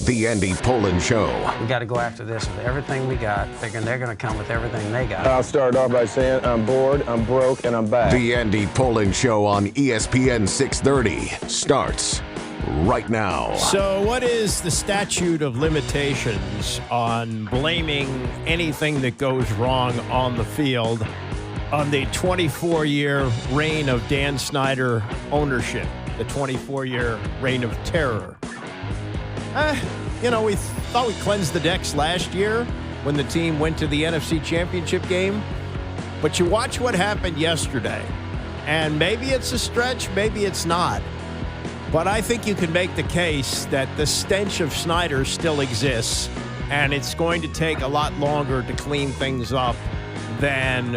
The Andy Pollin Show. We got to go after this with everything we got. They're going to come with everything they got. I'll start off by saying I'm bored, I'm broke, and I'm back. The Andy Pollin Show on ESPN 630 starts right now. So what is the statute of limitations on blaming anything that goes wrong on the field on the 24-year reign of Dan Snyder ownership, the 24-year reign of terror? We thought we cleansed the decks last year when the team went to the NFC Championship game. But you watch what happened yesterday, and maybe it's a stretch, maybe it's not. But I think you can make the case that the stench of Snyder still exists, and it's going to take a lot longer to clean things up than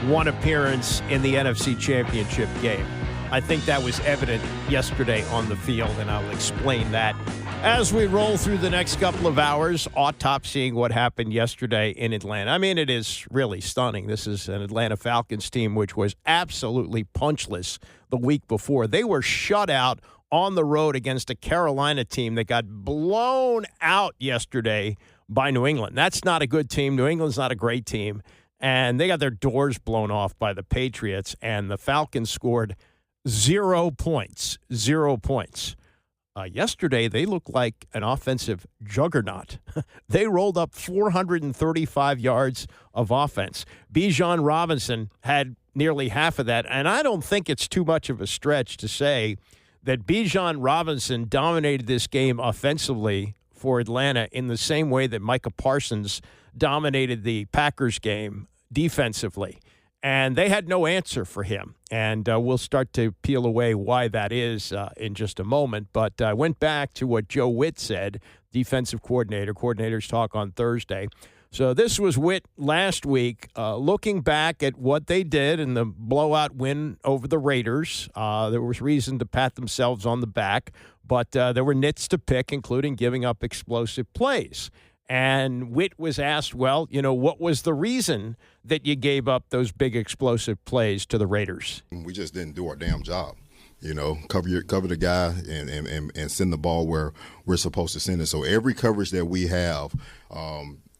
one appearance in the NFC Championship game. I think that was evident yesterday on the field, and I'll explain that as we roll through the next couple of hours, autopsying what happened yesterday in Atlanta. I mean, it is really stunning. This is an Atlanta Falcons team which was absolutely punchless the week before. They were shut out on the road against a Carolina team that got blown out yesterday by New England. That's not a good team. New England's not a great team. And they got their doors blown off by the Patriots, and the Falcons scored 0 points. 0 points. Yesterday, they looked like an offensive juggernaut. They rolled up 435 yards of offense. Bijan Robinson had nearly half of that, and I don't think it's too much of a stretch to say that Bijan Robinson dominated this game offensively for Atlanta in the same way that Micah Parsons dominated the Packers game defensively. And they had no answer for him. And we'll start to peel away why that is in just a moment. But I went back to what Joe Witt said, defensive coordinator, Coordinators Talk on Thursday. So this was Witt last week, looking back at what they did in the blowout win over the Raiders. There was reason to pat themselves on the back, but there were nits to pick, including giving up explosive plays. And Witt was asked, well, what was the reason that you gave up those big explosive plays to the Raiders? We just didn't do our damn job. Cover the guy and send the ball where we're supposed to send it. So every coverage that we have,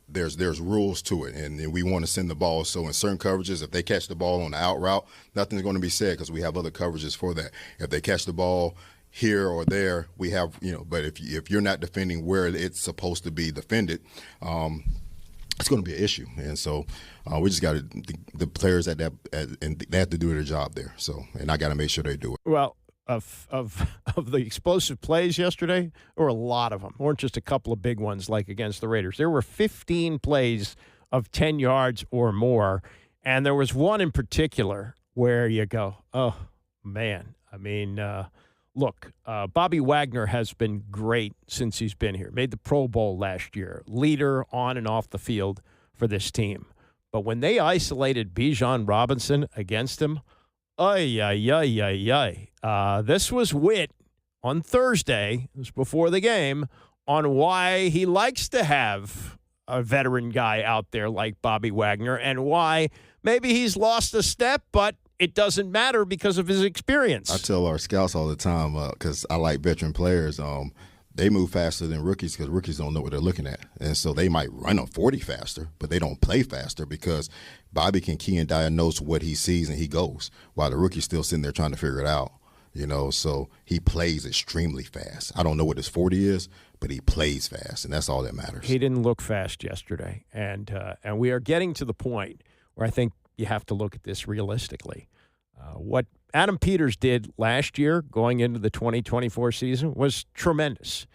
there's rules to it, and we want to send the ball. So in certain coverages, if they catch the ball on the out route, nothing's going to be said because we have other coverages for that. If they catch the ball here or there, we have, but if you're not defending where it's supposed to be defended, it's going to be an issue. And so we just got the players and they have to do their job there. So, and I got to make sure they do it. Well, of the explosive plays yesterday, there were a lot of them. There weren't just a couple of big ones like against the Raiders. There were 15 plays of 10 yards or more. And there was one in particular where you go, oh, man. I mean, look, Bobby Wagner has been great since he's been here. Made the Pro Bowl last year. Leader on and off the field for this team. But when they isolated Bijan Robinson against him, this was Witt on Thursday, it was before the game, on why he likes to have a veteran guy out there like Bobby Wagner and why maybe he's lost a step, but it doesn't matter because of his experience. I tell our scouts all the time, because I like veteran players, they move faster than rookies because rookies don't know what they're looking at. And so they might run a 40 faster, but they don't play faster because Bobby can key and diagnose what he sees and he goes, while the rookie's still sitting there trying to figure it out. So he plays extremely fast. I don't know what his 40 is, but he plays fast, and that's all that matters. He didn't look fast yesterday, and we are getting to the point where I think you have to look at this realistically. What Adam Peters did last year going into the 2024 season was tremendous.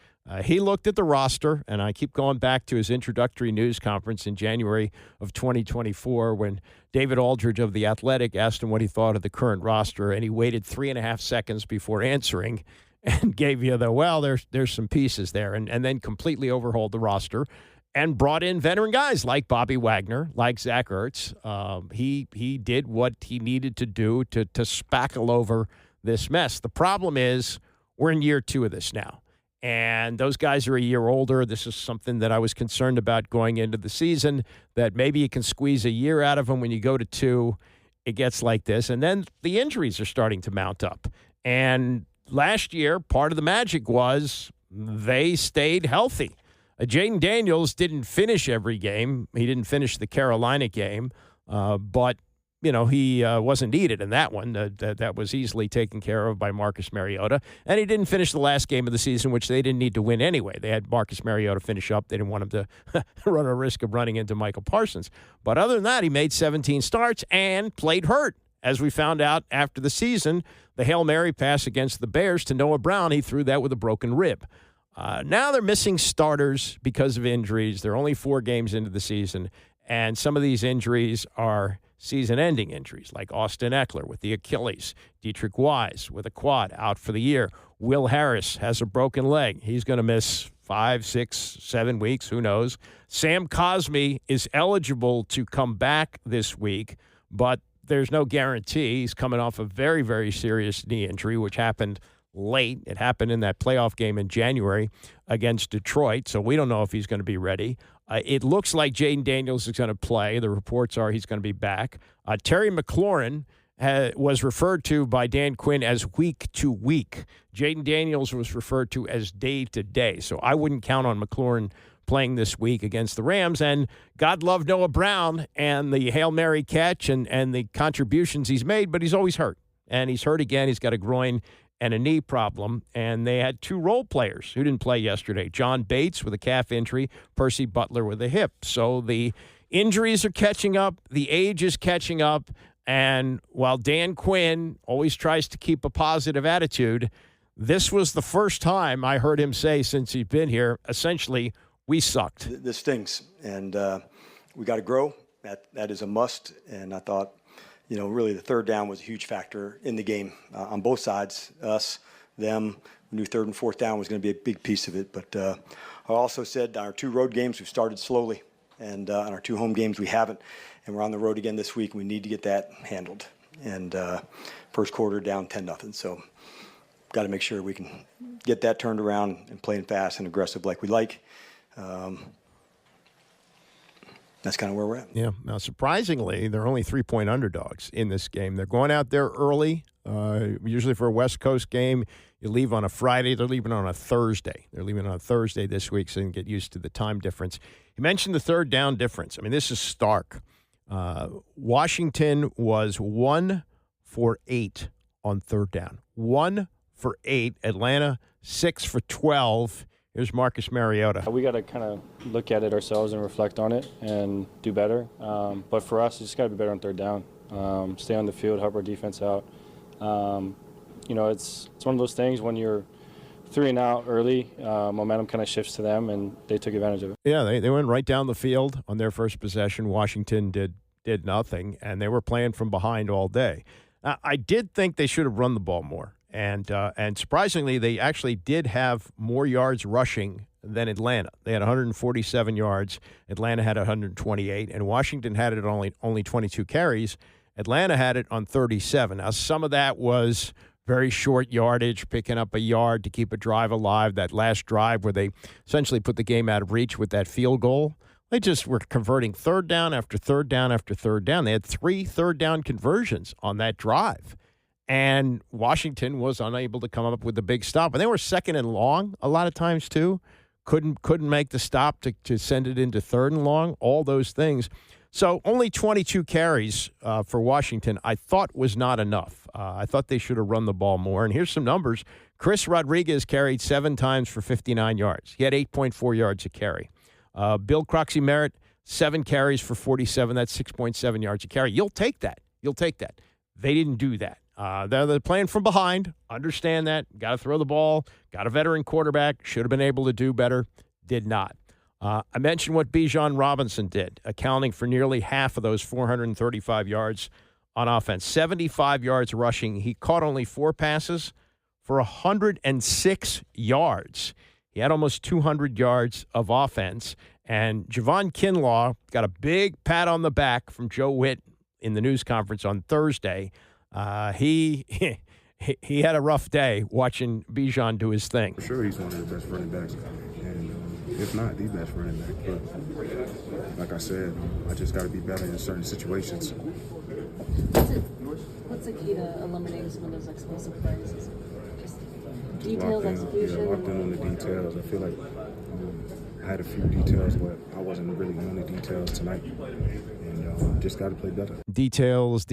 He looked at the roster, and I keep going back to his introductory news conference in January of 2024 when David Aldridge of The Athletic asked him what he thought of the current roster, and he waited 3.5 seconds before answering and gave you there's some pieces there, and then completely overhauled the roster and brought in veteran guys like Bobby Wagner, like Zach Ertz. He did what he needed to do to spackle over this mess. The problem is we're in year 2 of this now, and those guys are a year older. This is something that I was concerned about going into the season, that maybe you can squeeze a year out of them. When you go to 2, it gets like this, and then the injuries are starting to mount up. And last year, part of the magic was they stayed healthy. Jaden Daniels didn't finish every game. He didn't finish the Carolina game, but he wasn't needed in that one. That was easily taken care of by Marcus Mariota. And he didn't finish the last game of the season, which they didn't need to win anyway. They had Marcus Mariota finish up. They didn't want him to run a risk of running into Michael Parsons. But other than that, he made 17 starts and played hurt. As we found out after the season, the Hail Mary pass against the Bears to Noah Brown, he threw that with a broken rib. Now they're missing starters because of injuries. They're only 4 games into the season, and some of these injuries are season-ending injuries, like Austin Eckler with the Achilles, Dietrich Wise with a quad out for the year. Will Harris has a broken leg. He's going to miss 5, 6, 7 weeks, who knows. Sam Cosmi is eligible to come back this week, but there's no guarantee. He's coming off a very, very serious knee injury, which happened late. It happened in that playoff game in January against Detroit, so we don't know if he's going to be ready. It looks like Jaden Daniels is going to play. The reports are he's going to be back. Terry McLaurin was referred to by Dan Quinn as week to week. Jaden Daniels was referred to as day to day, so I wouldn't count on McLaurin playing this week against the Rams. And God love Noah Brown and the Hail Mary catch and the contributions he's made, but he's always hurt. And he's hurt again. He's got a groin and a knee problem. And they had 2 role players who didn't play yesterday. John Bates with a calf injury, Percy Butler with a hip. So the injuries are catching up. The age is catching up. And while Dan Quinn always tries to keep a positive attitude, this was the first time I heard him say since he's been here, essentially, we sucked. This stings, and we got to grow. That is a must. And I thought, really the third down was a huge factor in the game on both sides, us, them. We knew third and fourth down was going to be a big piece of it. But I also said our 2 road games, we've started slowly. And on our 2 home games, we haven't. And we're on the road again this week, and we need to get that handled. And first quarter down 10-0. So got to make sure we can get that turned around and playing fast and aggressive like we like. That's kind of where we're at. Yeah. Now, surprisingly, they're only 3-point underdogs in this game. They're going out there early. Usually for a West Coast game, you leave on a Friday. They're leaving on a Thursday. They're leaving on a Thursday this week so they can get used to the time difference. You mentioned the third down difference. I mean, this is stark. Washington was 1 for 8 on third down. 1 for 8. Atlanta, 6 for 12. Here's Marcus Mariota. We got to kind of look at it ourselves and reflect on it and do better. But for us, it's got to be better on third down. Stay on the field, help our defense out. It's one of those things when you're 3 and out early, momentum kind of shifts to them, and they took advantage of it. Yeah, they went right down the field on their first possession. Washington did nothing, and they were playing from behind all day. I did think they should have run the ball more. And surprisingly, they actually did have more yards rushing than Atlanta. They had 147 yards. Atlanta had 128, and Washington had it only 22 carries. Atlanta had it on 37. Now, some of that was very short yardage, picking up a yard to keep a drive alive. That last drive where they essentially put the game out of reach with that field goal. They just were converting third down after third down after third down. They had 3 third-down conversions on that drive. And Washington was unable to come up with the big stop. And they were second and long a lot of times, too. Couldn't make the stop to send it into third and long, all those things. So only 22 carries for Washington I thought was not enough. I thought they should have run the ball more. And here's some numbers. Chris Rodriguez carried 7 times for 59 yards. He had 8.4 yards a carry. Bill Croxy-Merritt, 7 carries for 47. That's 6.7 yards a carry. You'll take that. They didn't do that. They're playing from behind. Understand that. Got to throw the ball. Got a veteran quarterback. Should have been able to do better. Did not. I mentioned what Bijan Robinson did, accounting for nearly half of those 435 yards on offense. 75 yards rushing. He caught only 4 passes for 106 yards. He had almost 200 yards of offense. And Javon Kinlaw got a big pat on the back from Joe Witt in the news conference on Thursday. He had a rough day watching Bijan do his thing. For sure he's one of the best running backs, and if not, the best running back. But like I said, I just got to be better in certain situations. What's the key to eliminating some of those explosive plays? Just details, execution? Yeah, locked in on the details. I feel like I had a few details, but I wasn't really on the details tonight. And just got to play better. Details.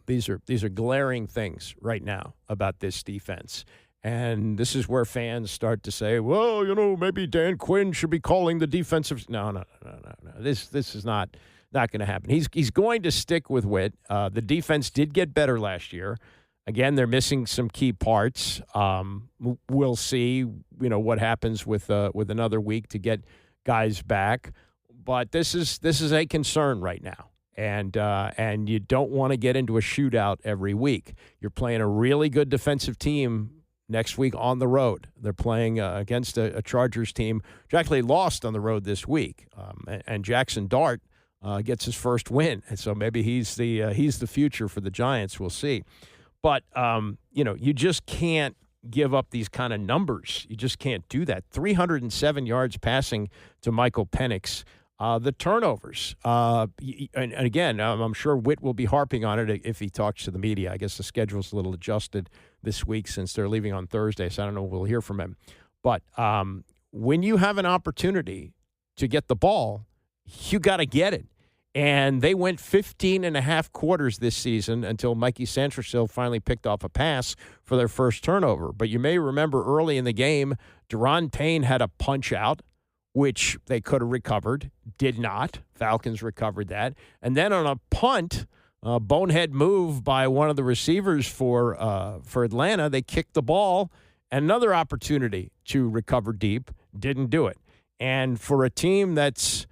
These are glaring things right now about this defense. And this is where fans start to say, well, maybe Dan Quinn should be calling the defensive. No. This is not going to happen. He's going to stick with Witt. The defense did get better last year. Again, they're missing some key parts. We'll see, what happens with another week to get guys back. But this is a concern right now. And you don't want to get into a shootout every week. You're playing a really good defensive team next week on the road. They're playing against a Chargers team which actually lost on the road this week. And Jackson Dart gets his first win. And so maybe he's the future for the Giants. We'll see. But, you just can't give up these kind of numbers. You just can't do that. 307 yards passing to Michael Penix. The turnovers. And again, I'm sure Witt will be harping on it if he talks to the media. I guess the schedule's a little adjusted this week since they're leaving on Thursday, so I don't know if we'll hear from him. But when you have an opportunity to get the ball, you got to get it. And they went 15 and a half quarters this season until Mikey Sandersill finally picked off a pass for their first turnover. But you may remember early in the game, Deron Payne had a punch out, which they could have recovered, did not. Falcons recovered that. And then on a punt, bonehead move by one of the receivers for Atlanta, they kicked the ball. Another opportunity to recover deep, didn't do it. And for a team that's,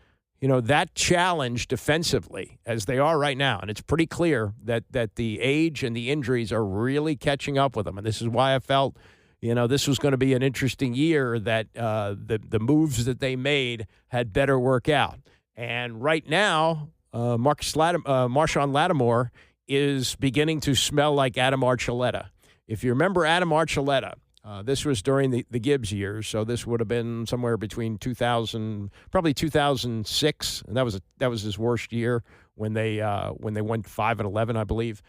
that challenged defensively, as they are right now, and it's pretty clear that the age and the injuries are really catching up with them. And this is why I felt this was going to be an interesting year, that the moves that they made had better work out. And right now, Marshawn Lattimore is beginning to smell like Adam Archuleta. If you remember Adam Archuleta, this was during the Gibbs years, so this would have been somewhere between 2006, and that was his worst year when they went 5-11, I believe.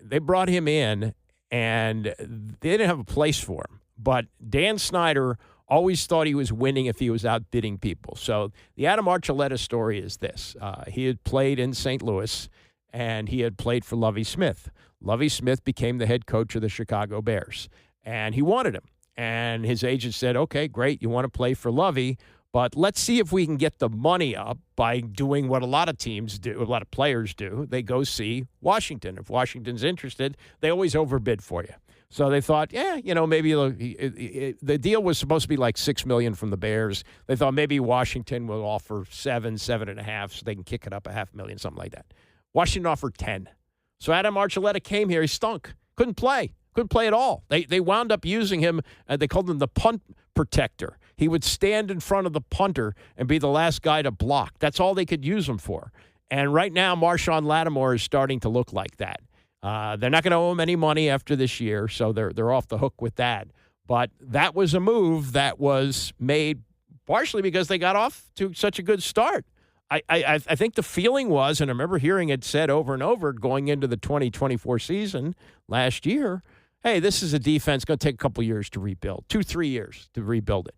They brought him in, and they didn't have a place for him. But Dan Snyder always thought he was winning if he was outbidding people. So the Adam Archuleta story is this. He had played in St. Louis, and he had played for Lovie Smith. Lovie Smith became the head coach of the Chicago Bears, and he wanted him. And his agent said, okay, great, you want to play for Lovie, but let's see if we can get the money up by doing what a lot of teams do, a lot of players do. They go see Washington. If Washington's interested, they always overbid for you. So they thought, maybe the deal was supposed to be like $6 million from the Bears. They thought maybe Washington will offer $7.5, so they can kick it up $500,000, something like that. Washington offered $10. So Adam Archuleta came here. He stunk. Couldn't play at all. They wound up using him. They called him the punt protector. He would stand in front of the punter and be the last guy to block. That's all they could use him for. And right now, Marshawn Lattimore is starting to look like that. They're not going to owe him any money after this year, so they're off the hook with that. But that was a move that was made partially because they got off to such a good start. I think the feeling was, and I remember hearing it said over and over going into the 2024 season last year, hey, this is a defense going to take a couple years to rebuild, 2-3 years to rebuild it.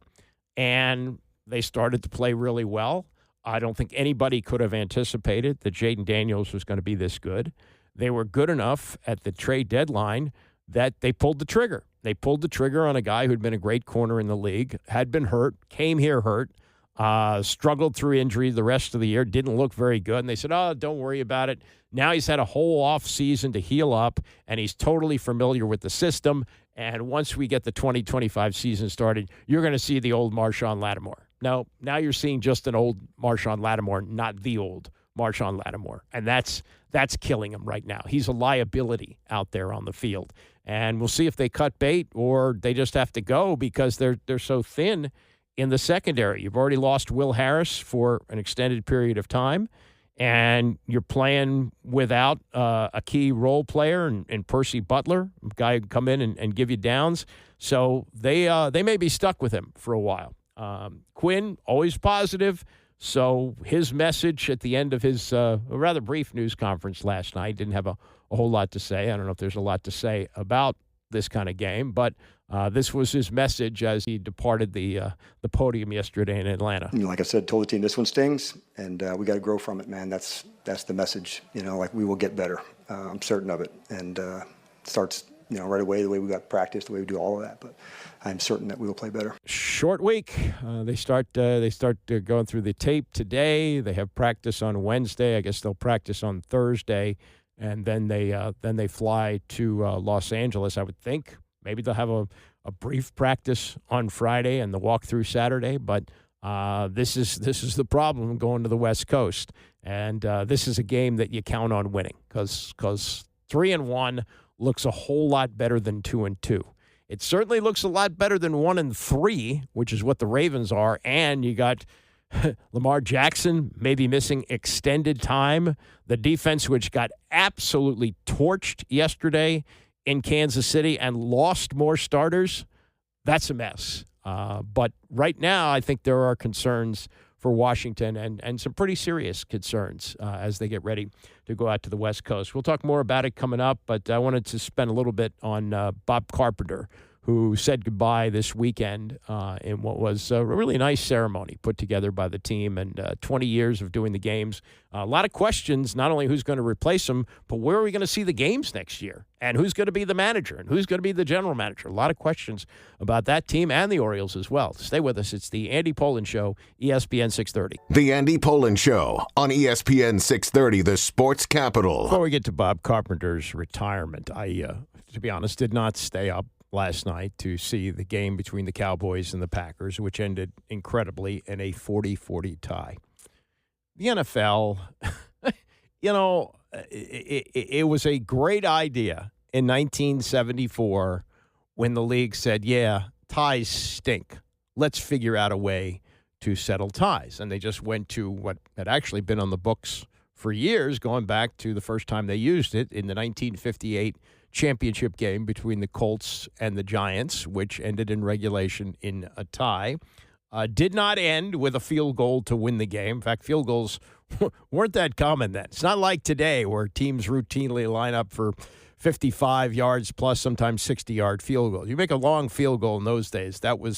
And they started to play really well. I don't think anybody could have anticipated that Jaden Daniels was going to be this good. They were good enough at the trade deadline that they pulled the trigger. They pulled the trigger on a guy who'd been a great corner in the league, had been hurt, came here hurt, struggled through injury the rest of the year, didn't look very good. And they said, oh, don't worry about it. Now he's had a whole off season to heal up, and he's totally familiar with the system. And once we get the 2025 season started, you're going to see the old Marshawn Lattimore. No, now you're seeing just an old Marshawn Lattimore, not the old Marshawn Lattimore. And that's killing him right now. He's a liability out there on the field. And we'll see if they cut bait or they just have to go because they're so thin in the secondary. You've already lost Will Harris for an extended period of time, and you're playing without a key role player in Percy Butler, a guy who can come in and give you downs. So they may be stuck with him for a while. Quinn, always positive. So his message at the end of his rather brief news conference last night, didn't have a whole lot to say. I don't know if there's a lot to say about this kind of game, but this was his message as he departed the podium yesterday in Atlanta. Like I said, told the team this one stings, and we got to grow from it, man. That's the message. Like we will get better. I'm certain of it, and it starts right away the way we got practice, the way we do all of that. But I'm certain that we will play better. Short week. They start going through the tape today. They have practice on Wednesday. I guess they'll practice on Thursday, and then they fly to Los Angeles. I would think maybe they'll have a brief practice on Friday and the walkthrough Saturday. But this is the problem going to the West Coast, and this is a game that you count on winning because 3-1 looks a whole lot better than 2-2. It certainly looks a lot better than 1-3, which is what the Ravens are. And you got Lamar Jackson maybe missing extended time. The defense, which got absolutely torched yesterday in Kansas City and lost more starters, that's a mess. But right now, I think there are concerns for Washington and some pretty serious concerns as they get ready to go out to the West Coast. We'll talk more about it coming up, but I wanted to spend a little bit on Bob Carpenter, who said goodbye this weekend in what was a really nice ceremony put together by the team, and 20 years of doing the games. A lot of questions, not only who's going to replace him, but where are we going to see the games next year, and who's going to be the manager, and who's going to be the general manager. A lot of questions about that team and the Orioles as well. Stay with us. It's the Andy Pollin Show, ESPN 630. The Andy Pollin Show on ESPN 630, the sports capital. Before we get to Bob Carpenter's retirement, I, to be honest, did not stay up last night to see the game between the Cowboys and the Packers, which ended incredibly in a 40-40 tie. The NFL, it was a great idea in 1974 when the league said, yeah, ties stink. Let's figure out a way to settle ties. And they just went to what had actually been on the books for years, going back to the first time they used it in the 1958 championship game between the Colts and the Giants, which ended in regulation in a tie. Did not end with a field goal to win the game. In fact, field goals weren't that common then. It's not like today where teams routinely line up for 55 yards plus sometimes 60-yard field goals. You make a long field goal in those days. That was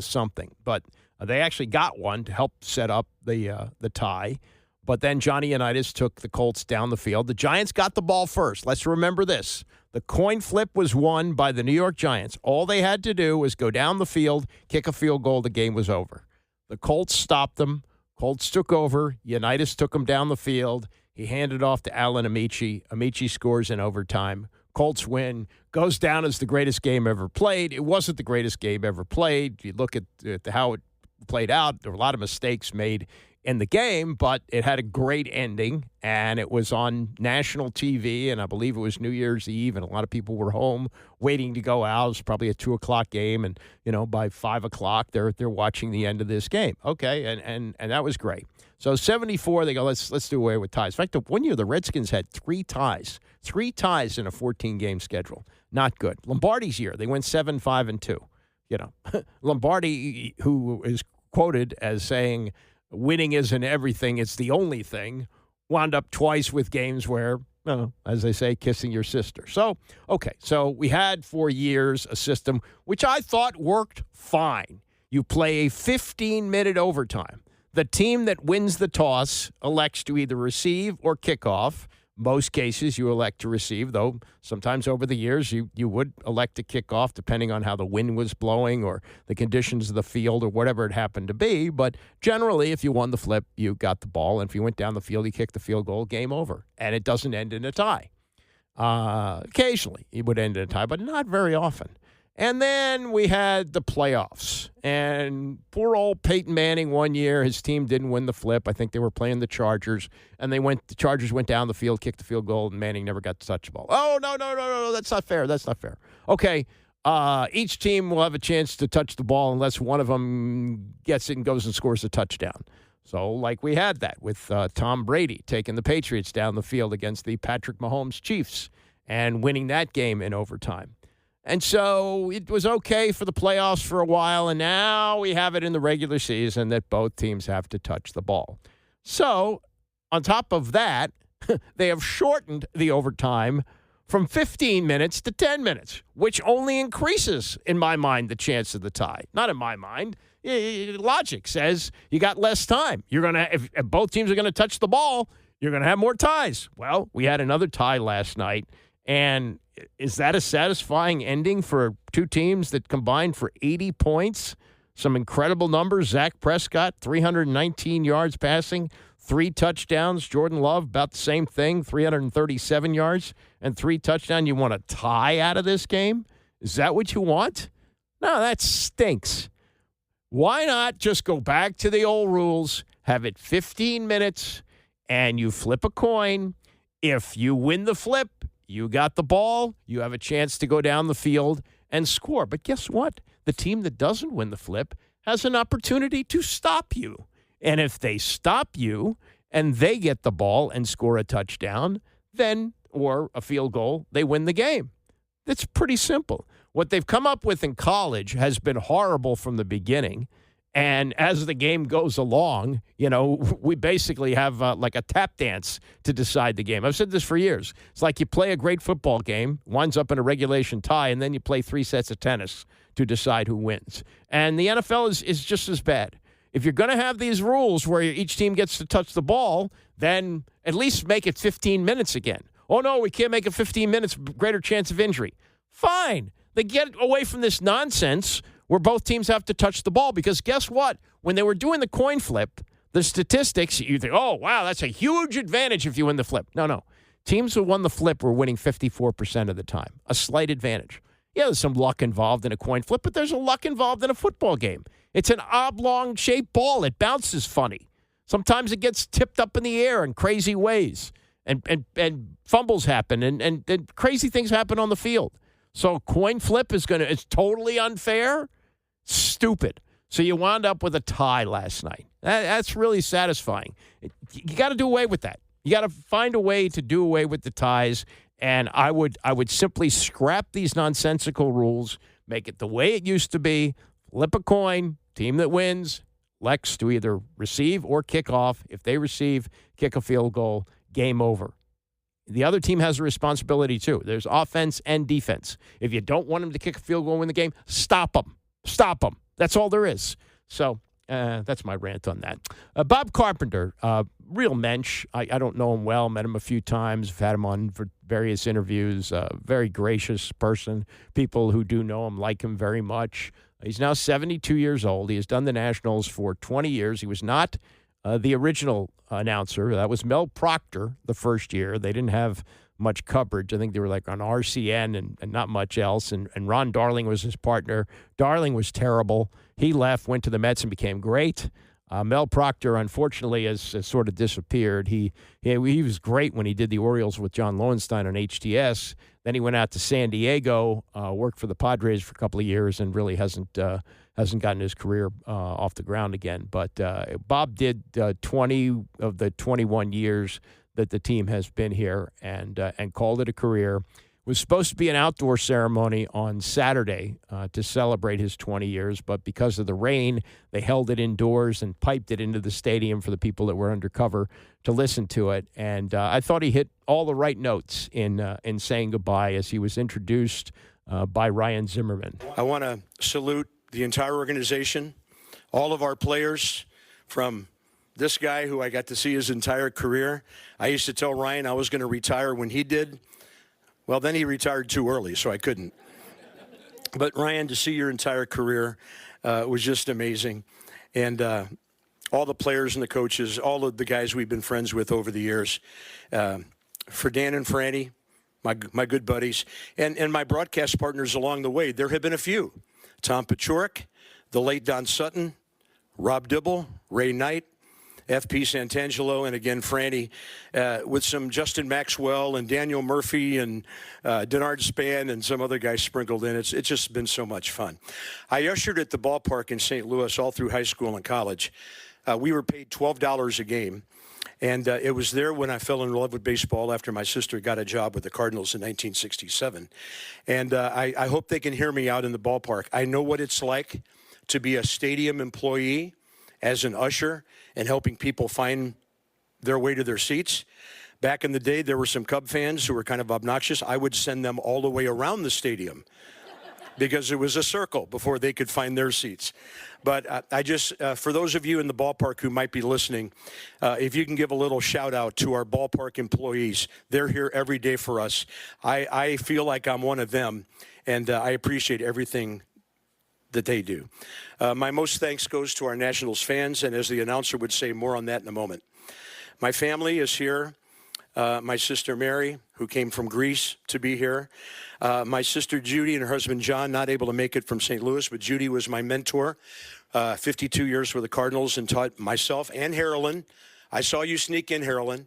something. But they actually got one to help set up the tie. But then Johnny Unitas took the Colts down the field. The Giants got the ball first. Let's remember this. The coin flip was won by the New York Giants. All they had to do was go down the field, kick a field goal, the game was over. The Colts stopped them. Colts took over. Unitas took them down the field. He handed off to Alan Amici. Amici scores in overtime. Colts win. Goes down as the greatest game ever played. It wasn't the greatest game ever played. You look at how it played out, there were a lot of mistakes made in the game, but it had a great ending, and it was on national TV, and I believe it was New Year's Eve, and a lot of people were home waiting to go out. It was probably a 2 o'clock game, and by 5 o'clock they're watching the end of this game. Okay, and that was great. So 74, they go, let's do away with ties. In fact, one year the Redskins had 3 ties in a 14-game schedule. Not good. Lombardi's year, they went 7-5-2. Lombardi, who is quoted as saying, winning isn't everything, it's the only thing, wound up twice with games where, as they say, kissing your sister. So we had for years a system which I thought worked fine. You play a 15-minute overtime. The team that wins the toss elects to either receive or kick off. Most cases you elect to receive, though sometimes over the years you would elect to kick off depending on how the wind was blowing or the conditions of the field or whatever it happened to be. But generally, if you won the flip, you got the ball. And if you went down the field, you kicked the field goal, game over. And it doesn't end in a tie. Occasionally, it would end in a tie, but not very often. And then we had the playoffs. And poor old Peyton Manning one year, his team didn't win the flip. I think they were playing the Chargers. And the Chargers went down the field, kicked the field goal, and Manning never got to touch the ball. Oh, no, that's not fair. That's not fair. Okay, each team will have a chance to touch the ball unless one of them gets it and goes and scores a touchdown. So like we had that with Tom Brady taking the Patriots down the field against the Patrick Mahomes Chiefs and winning that game in overtime. And so it was okay for the playoffs for a while, and now we have it in the regular season that both teams have to touch the ball. So on top of that, they have shortened the overtime from 15 minutes to 10 minutes, which only increases, in my mind, the chance of the tie. Not in my mind. Logic says you got less time. You're going to, if both teams are going to touch the ball, you're going to have more ties. Well, we had another tie last night, and is that a satisfying ending for two teams that combined for 80 points? Some incredible numbers. Dak Prescott, 319 yards passing, 3 touchdowns. Jordan Love, about the same thing, 337 yards and 3 touchdowns. You want a tie out of this game? Is that what you want? No, that stinks. Why not just go back to the old rules, have it 15 minutes, and you flip a coin. If you win the flip, you got the ball, you have a chance to go down the field and score. But guess what? The team that doesn't win the flip has an opportunity to stop you. And if they stop you and they get the ball and score a touchdown, then, or a field goal, they win the game. It's pretty simple. What they've come up with in college has been horrible from the beginning. And as the game goes along, we basically have like a tap dance to decide the game. I've said this for years. It's like you play a great football game, winds up in a regulation tie, and then you play 3 sets of tennis to decide who wins. And the NFL is just as bad. If you're going to have these rules where each team gets to touch the ball, then at least make it 15 minutes again. Oh, no, we can't make it 15 minutes, greater chance of injury. Fine. They get away from this nonsense where both teams have to touch the ball. Because guess what? When they were doing the coin flip, the statistics, you think, oh, wow, that's a huge advantage if you win the flip. No. Teams who won the flip were winning 54% of the time. A slight advantage. Yeah, there's some luck involved in a coin flip, but there's a luck involved in a football game. It's an oblong-shaped ball. It bounces funny. Sometimes it gets tipped up in the air in crazy ways. And fumbles happen, and crazy things happen on the field. So coin flip it's totally unfair. Stupid. So you wound up with a tie last night. That's really satisfying. You got to do away with that. You got to find a way to do away with the ties, and I would simply scrap these nonsensical rules, make it the way it used to be, flip a coin, team that wins, elects to either receive or kick off. If they receive, kick a field goal, game over. The other team has a responsibility, too. There's offense and defense. If you don't want them to kick a field goal and win the game, stop them. Stop them. That's all there is. So that's my rant on that. Bob Carpenter, real mensch. I don't know him well. Met him a few times. I've had him on for various interviews. Very gracious person. People who do know him like him very much. He's now 72 years old. He has done the Nationals for 20 years. He was not the original announcer. That was Mel Proctor the first year. They didn't have much coverage. I think they were like on RCN and not much else. And Ron Darling was his partner. Darling was terrible. He left, went to the Mets, and became great. Mel Proctor, unfortunately, has sort of disappeared. He was great when he did the Orioles with John Lowenstein on HTS. Then he went out to San Diego, worked for the Padres for a couple of years, and really hasn't gotten his career off the ground again. But Bob did 20 of the 21 years that the team has been here and called it a career. It was supposed to be an outdoor ceremony on Saturday to celebrate his 20 years, but because of the rain, they held it indoors and piped it into the stadium for the people that were undercover to listen to it. And I thought he hit all the right notes in saying goodbye as he was introduced by Ryan Zimmerman. I want to salute the entire organization, all of our players, from this guy who I got to see his entire career. I used to tell Ryan I was going to retire when he did. Well, then he retired too early, so I couldn't. But Ryan, to see your entire career was just amazing. And all the players and the coaches, all of the guys we've been friends with over the years. For Dan and Franny, my good buddies, and my broadcast partners along the way, there have been a few. Tom Paciorek, the late Don Sutton, Rob Dibble, Ray Knight, F.P. Santangelo, and again, Franny, with some Justin Maxwell and Daniel Murphy and Denard Spann and some other guys sprinkled in. It's just been so much fun. I ushered at the ballpark in St. Louis all through high school and college. We were paid $12 a game, and it was there when I fell in love with baseball after my sister got a job with the Cardinals in 1967. And I hope they can hear me out in the ballpark. I know what it's like to be a stadium employee as an usher and helping people find their way to their seats. Back in the day, there were some Cub fans who were kind of obnoxious. I would send them all the way around the stadium because it was a circle before they could find their seats. But I just, for those of you in the ballpark who might be listening, if you can give a little shout out to our ballpark employees. They're here every day for us. I feel like I'm one of them, and I appreciate everything that they do. My most thanks goes to our Nationals fans, and as the announcer would say, more on that in a moment. My family is here. My sister Mary, who came from Greece to be here. My sister Judy and her husband John, not able to make it from St. Louis, but Judy was my mentor, 52 years with the Cardinals, and taught myself and Harolyn. I saw you sneak in, Harolyn.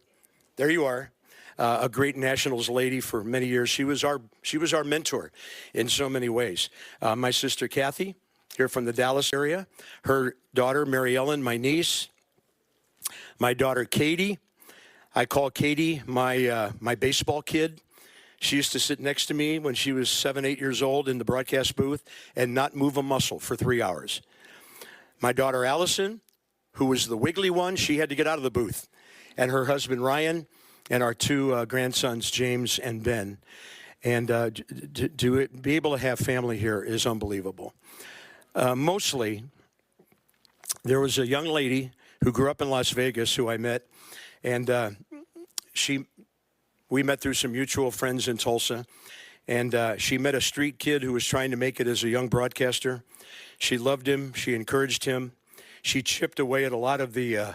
There you are. A great Nationals lady for many years. She was our mentor in so many ways. My sister Kathy, here from the Dallas area. Her daughter Mary Ellen, my niece. My daughter Katie. I call Katie my baseball kid. She used to sit next to me when she was 7, 8 years old in the broadcast booth and not move a muscle for 3 hours. My daughter Allison, who was the wiggly one, she had to get out of the booth. And her husband Ryan and our 2 grandsons, James and Ben. And to be able to have family here is unbelievable. Mostly, there was a young lady who grew up in Las Vegas who I met. And we met through some mutual friends in Tulsa. And she met a street kid who was trying to make it as a young broadcaster. She loved him. She encouraged him. She chipped away at a lot of the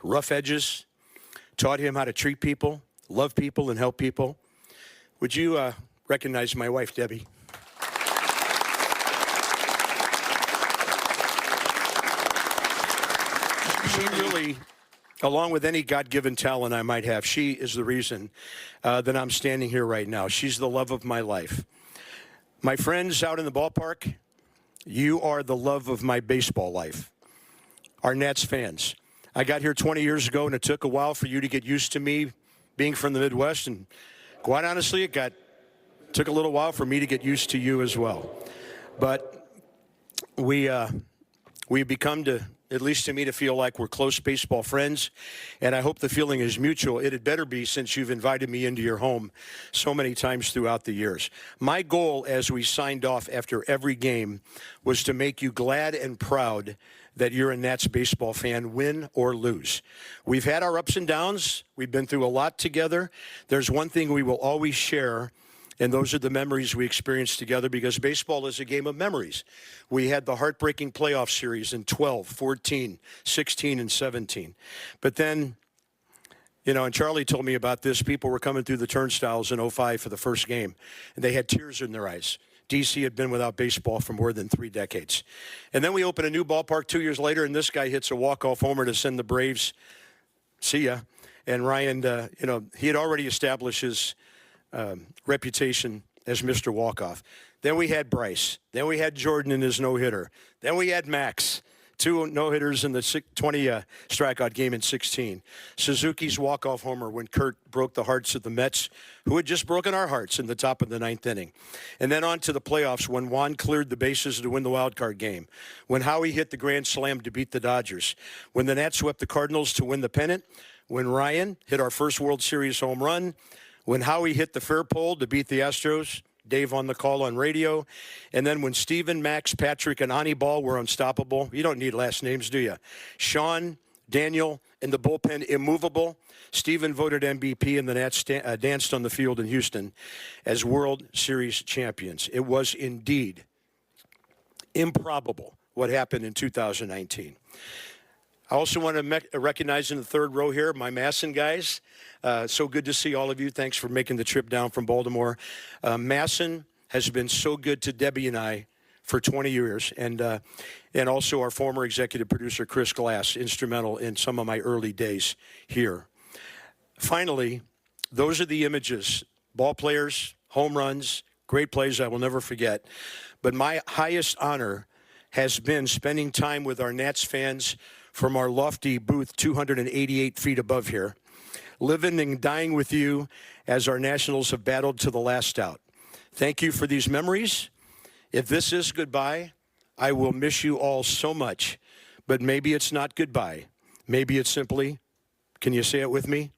rough edges, taught him how to treat people, love people, and help people. Would you recognize my wife, Debbie? She really, along with any God-given talent I might have, she is the reason that I'm standing here right now. She's the love of my life. My friends out in the ballpark, you are the love of my baseball life. Our Nats fans. I got here 20 years ago, and it took a while for you to get used to me being from the Midwest. And quite honestly, it took a little while for me to get used to you as well. But we've become to, at least to me, to feel like we're close baseball friends, and I hope the feeling is mutual. It had better be, since you've invited me into your home so many times throughout the years. My goal as we signed off after every game was to make you glad and proud that you're a Nats baseball fan, win or lose. We've had our ups and downs. We've been through a lot together. There's one thing we will always share, and those are the memories we experienced together, because baseball is a game of memories. We had the heartbreaking playoff series in 12, 14, 16, and 17. But then, and Charlie told me about this, people were coming through the turnstiles in 05 for the first game, and they had tears in their eyes. D.C. had been without baseball for more than 3 decades. And then we open a new ballpark 2 years later, and this guy hits a walk-off homer to send the Braves, see ya. And Ryan, he had already established his reputation as Mr. Walkoff. Then we had Bryce. Then we had Jordan in his no-hitter. Then we had Max, 2 no-hitters in the 20 strikeout game in 16. Suzuki's walk-off homer when Kurt broke the hearts of the Mets, who had just broken our hearts in the top of the 9th inning. And then on to the playoffs when Juan cleared the bases to win the wild card game. When Howie hit the grand slam to beat the Dodgers. When the Nats swept the Cardinals to win the pennant. When Ryan hit our first World Series home run. When Howie hit the fair pole to beat the Astros, Dave on the call on radio. And then when Steven, Max, Patrick, and Anibal were unstoppable. You don't need last names, do you? Sean, Daniel, and the bullpen immovable. Steven voted MVP, and the Nats danced on the field in Houston as World Series champions. It was indeed improbable what happened in 2019. I also want to recognize in the third row here my Masson guys. So good to see all of you. Thanks for making the trip down from Baltimore. Masson has been so good to Debbie and I for 20 years, and also our former executive producer, Chris Glass, instrumental in some of my early days here. Finally, those are the images. Ball players, home runs, great plays I will never forget. But my highest honor has been spending time with our Nats fans from our lofty booth 288 feet above here, living and dying with you as our Nationals have battled to the last out. Thank you for these memories. If this is goodbye, I will miss you all so much, but maybe it's not goodbye. Maybe it's simply, can you say it with me?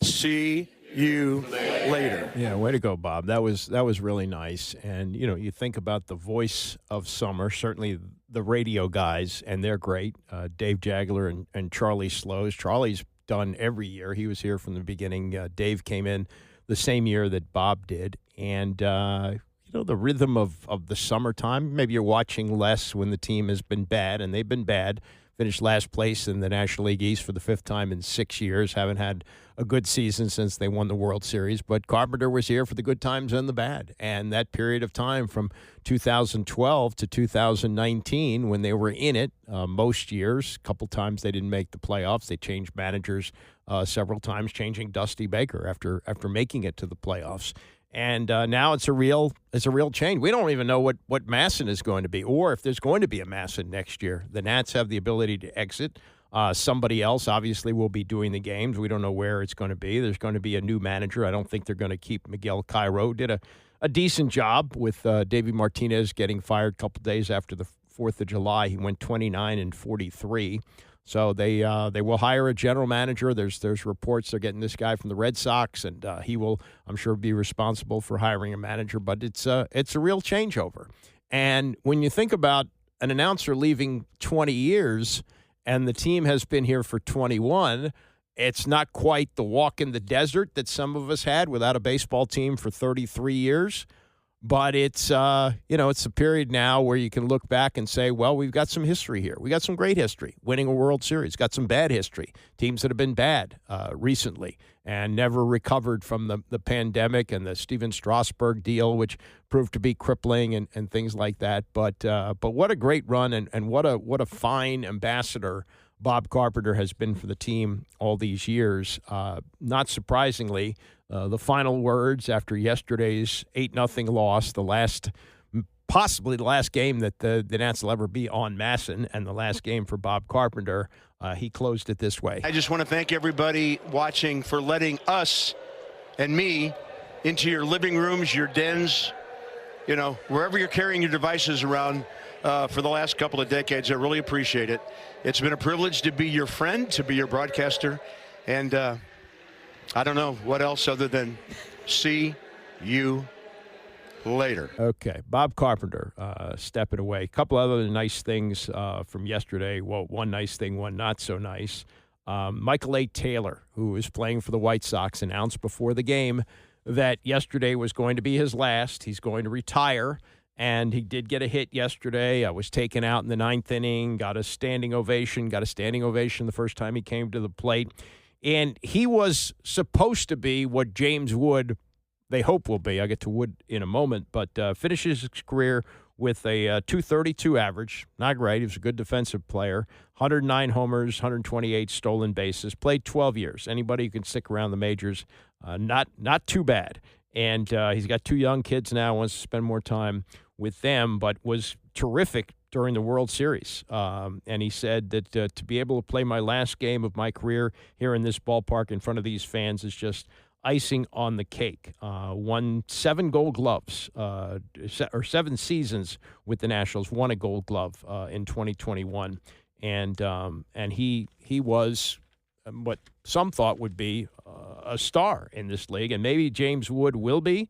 See you later. Yeah, way to go, Bob. That was really nice. And, you think about the voice of summer, certainly the radio guys, and they're great. Dave Jagler and Charlie Slows. Charlie's done every year. He was here from the beginning. Dave came in the same year that Bob did. And, the rhythm of the summertime, maybe you're watching less when the team has been bad, and they've been bad. Finished last place in the National League East for the 5th time in 6 years. Haven't had a good season since they won the World Series. But Carpenter was here for the good times and the bad. And that period of time from 2012 to 2019, when they were in it, most years, a couple times they didn't make the playoffs. They changed managers several times, changing Dusty Baker after making it to the playoffs. And now it's a real change. We don't even know what Masson is going to be, or if there's going to be a Masson next year. The Nats have the ability to exit. Somebody else obviously will be doing the games. We don't know where it's going to be. There's going to be a new manager. I don't think they're going to keep Miguel Cairo. Did a decent job with Davey Martinez getting fired a couple days after the 4th of July. He went 29-43. So they will hire a general manager. There's reports they're getting this guy from the Red Sox, and he will, I'm sure, be responsible for hiring a manager. But it's a real changeover. And when you think about an announcer leaving 20 years and the team has been here for 21, it's not quite the walk in the desert that some of us had without a baseball team for 33 years. But it's it's a period now where you can look back and say, well, we've got some history here. We got some great history, winning a World Series. Got some bad history, teams that have been bad recently and never recovered from the pandemic and the Steven Strasburg deal, which proved to be crippling and things like that. But what a great run and what a fine ambassador Bob Carpenter has been for the team all these years. Not surprisingly, the final words after yesterday's 8-0 loss, possibly the last game that the Nats will ever be on Masson, and the last game for Bob Carpenter, he closed it this way. I just want to thank everybody watching for letting us and me into your living rooms, your dens, wherever you're carrying your devices around for the last couple of decades. I really appreciate it. It's been a privilege to be your friend, to be your broadcaster, and I don't know what else other than see you later. Okay, Bob Carpenter stepping away. A couple other nice things from yesterday. Well, one nice thing, one not so nice. Michael A. Taylor, who is playing for the White Sox, announced before the game that yesterday was going to be his last. He's going to retire, and he did get a hit yesterday. Was taken out in the 9th inning, got a standing ovation the first time he came to the plate. And he was supposed to be what James Wood, they hope will be. I'll get to Wood in a moment, but finishes his career with a .232 average. Not great. He was a good defensive player. 109 homers, 128 stolen bases. Played 12 years. Anybody who can stick around the majors, not too bad. And he's got 2 young kids now, wants to spend more time with them, but was terrific during the World Series. And he said that to be able to play my last game of my career here in this ballpark in front of these fans is just icing on the cake. Won 7 Gold Gloves, or 7 seasons with the Nationals, won a Gold Glove in 2021. And he was what some thought would be a star in this league, and maybe James Wood will be.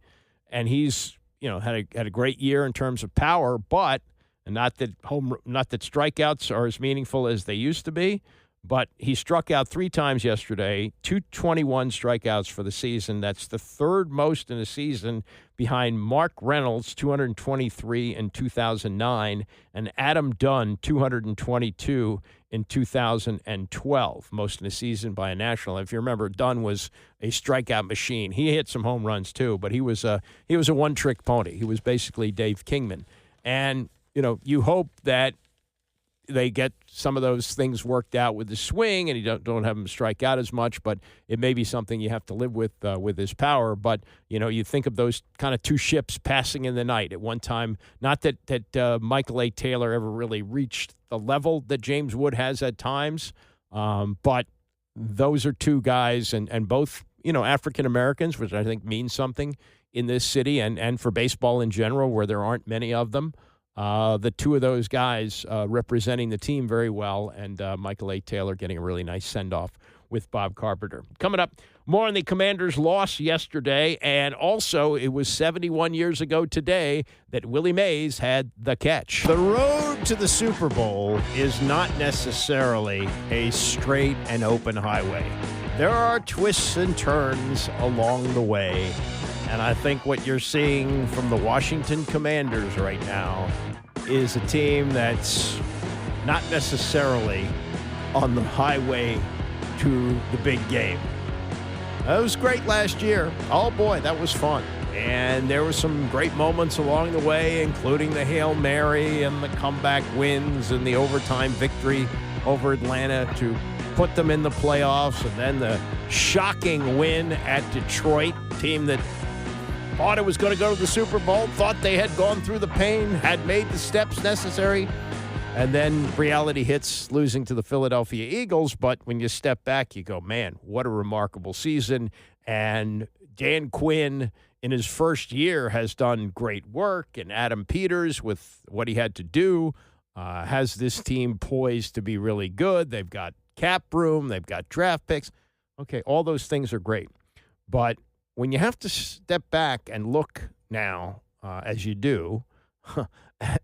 And he's had a great year in terms of power, but not that strikeouts are as meaningful as they used to be. But he struck out 3 times yesterday, 221 strikeouts for the season. That's the 3rd most in a season behind Mark Reynolds, 223 in 2009, and Adam Dunn, 222 in 2012, most in a season by a National. If you remember, Dunn was a strikeout machine. He hit some home runs too, but he was a one-trick pony. He was basically Dave Kingman. And you hope that they get some of those things worked out with the swing, and you don't have him strike out as much, but it may be something you have to live with his power. But, you think of those kind of 2 ships passing in the night at one time. Not that Michael A. Taylor ever really reached the level that James Wood has at times, but those are 2 guys, and both, African-Americans, which I think means something in this city and for baseball in general, where there aren't many of them. The 2 of those guys representing the team very well, and Michael A. Taylor getting a really nice send-off with Bob Carpenter. Coming up, more on the Commanders' loss yesterday, and also it was 71 years ago today that Willie Mays had the catch. The road to the Super Bowl is not necessarily a straight and open highway. There are twists and turns along the way, and I think what you're seeing from the Washington Commanders right now is a team that's not necessarily on the highway to the big game. That was great last year. Oh, boy, that was fun. And there were some great moments along the way, including the Hail Mary and the comeback wins and the overtime victory over Atlanta to put them in the playoffs, and then the shocking win at Detroit, team that thought it was going to go to the Super Bowl, thought they had gone through the pain, had made the steps necessary. And then reality hits, losing to the Philadelphia Eagles. But when you step back, you go, man, what a remarkable season. And Dan Quinn, in his first year, has done great work. And Adam Peters, with what he had to do, has this team poised to be really good. They've got cap room. They've got draft picks. Okay, all those things are great. But when you have to step back and look now, as you do,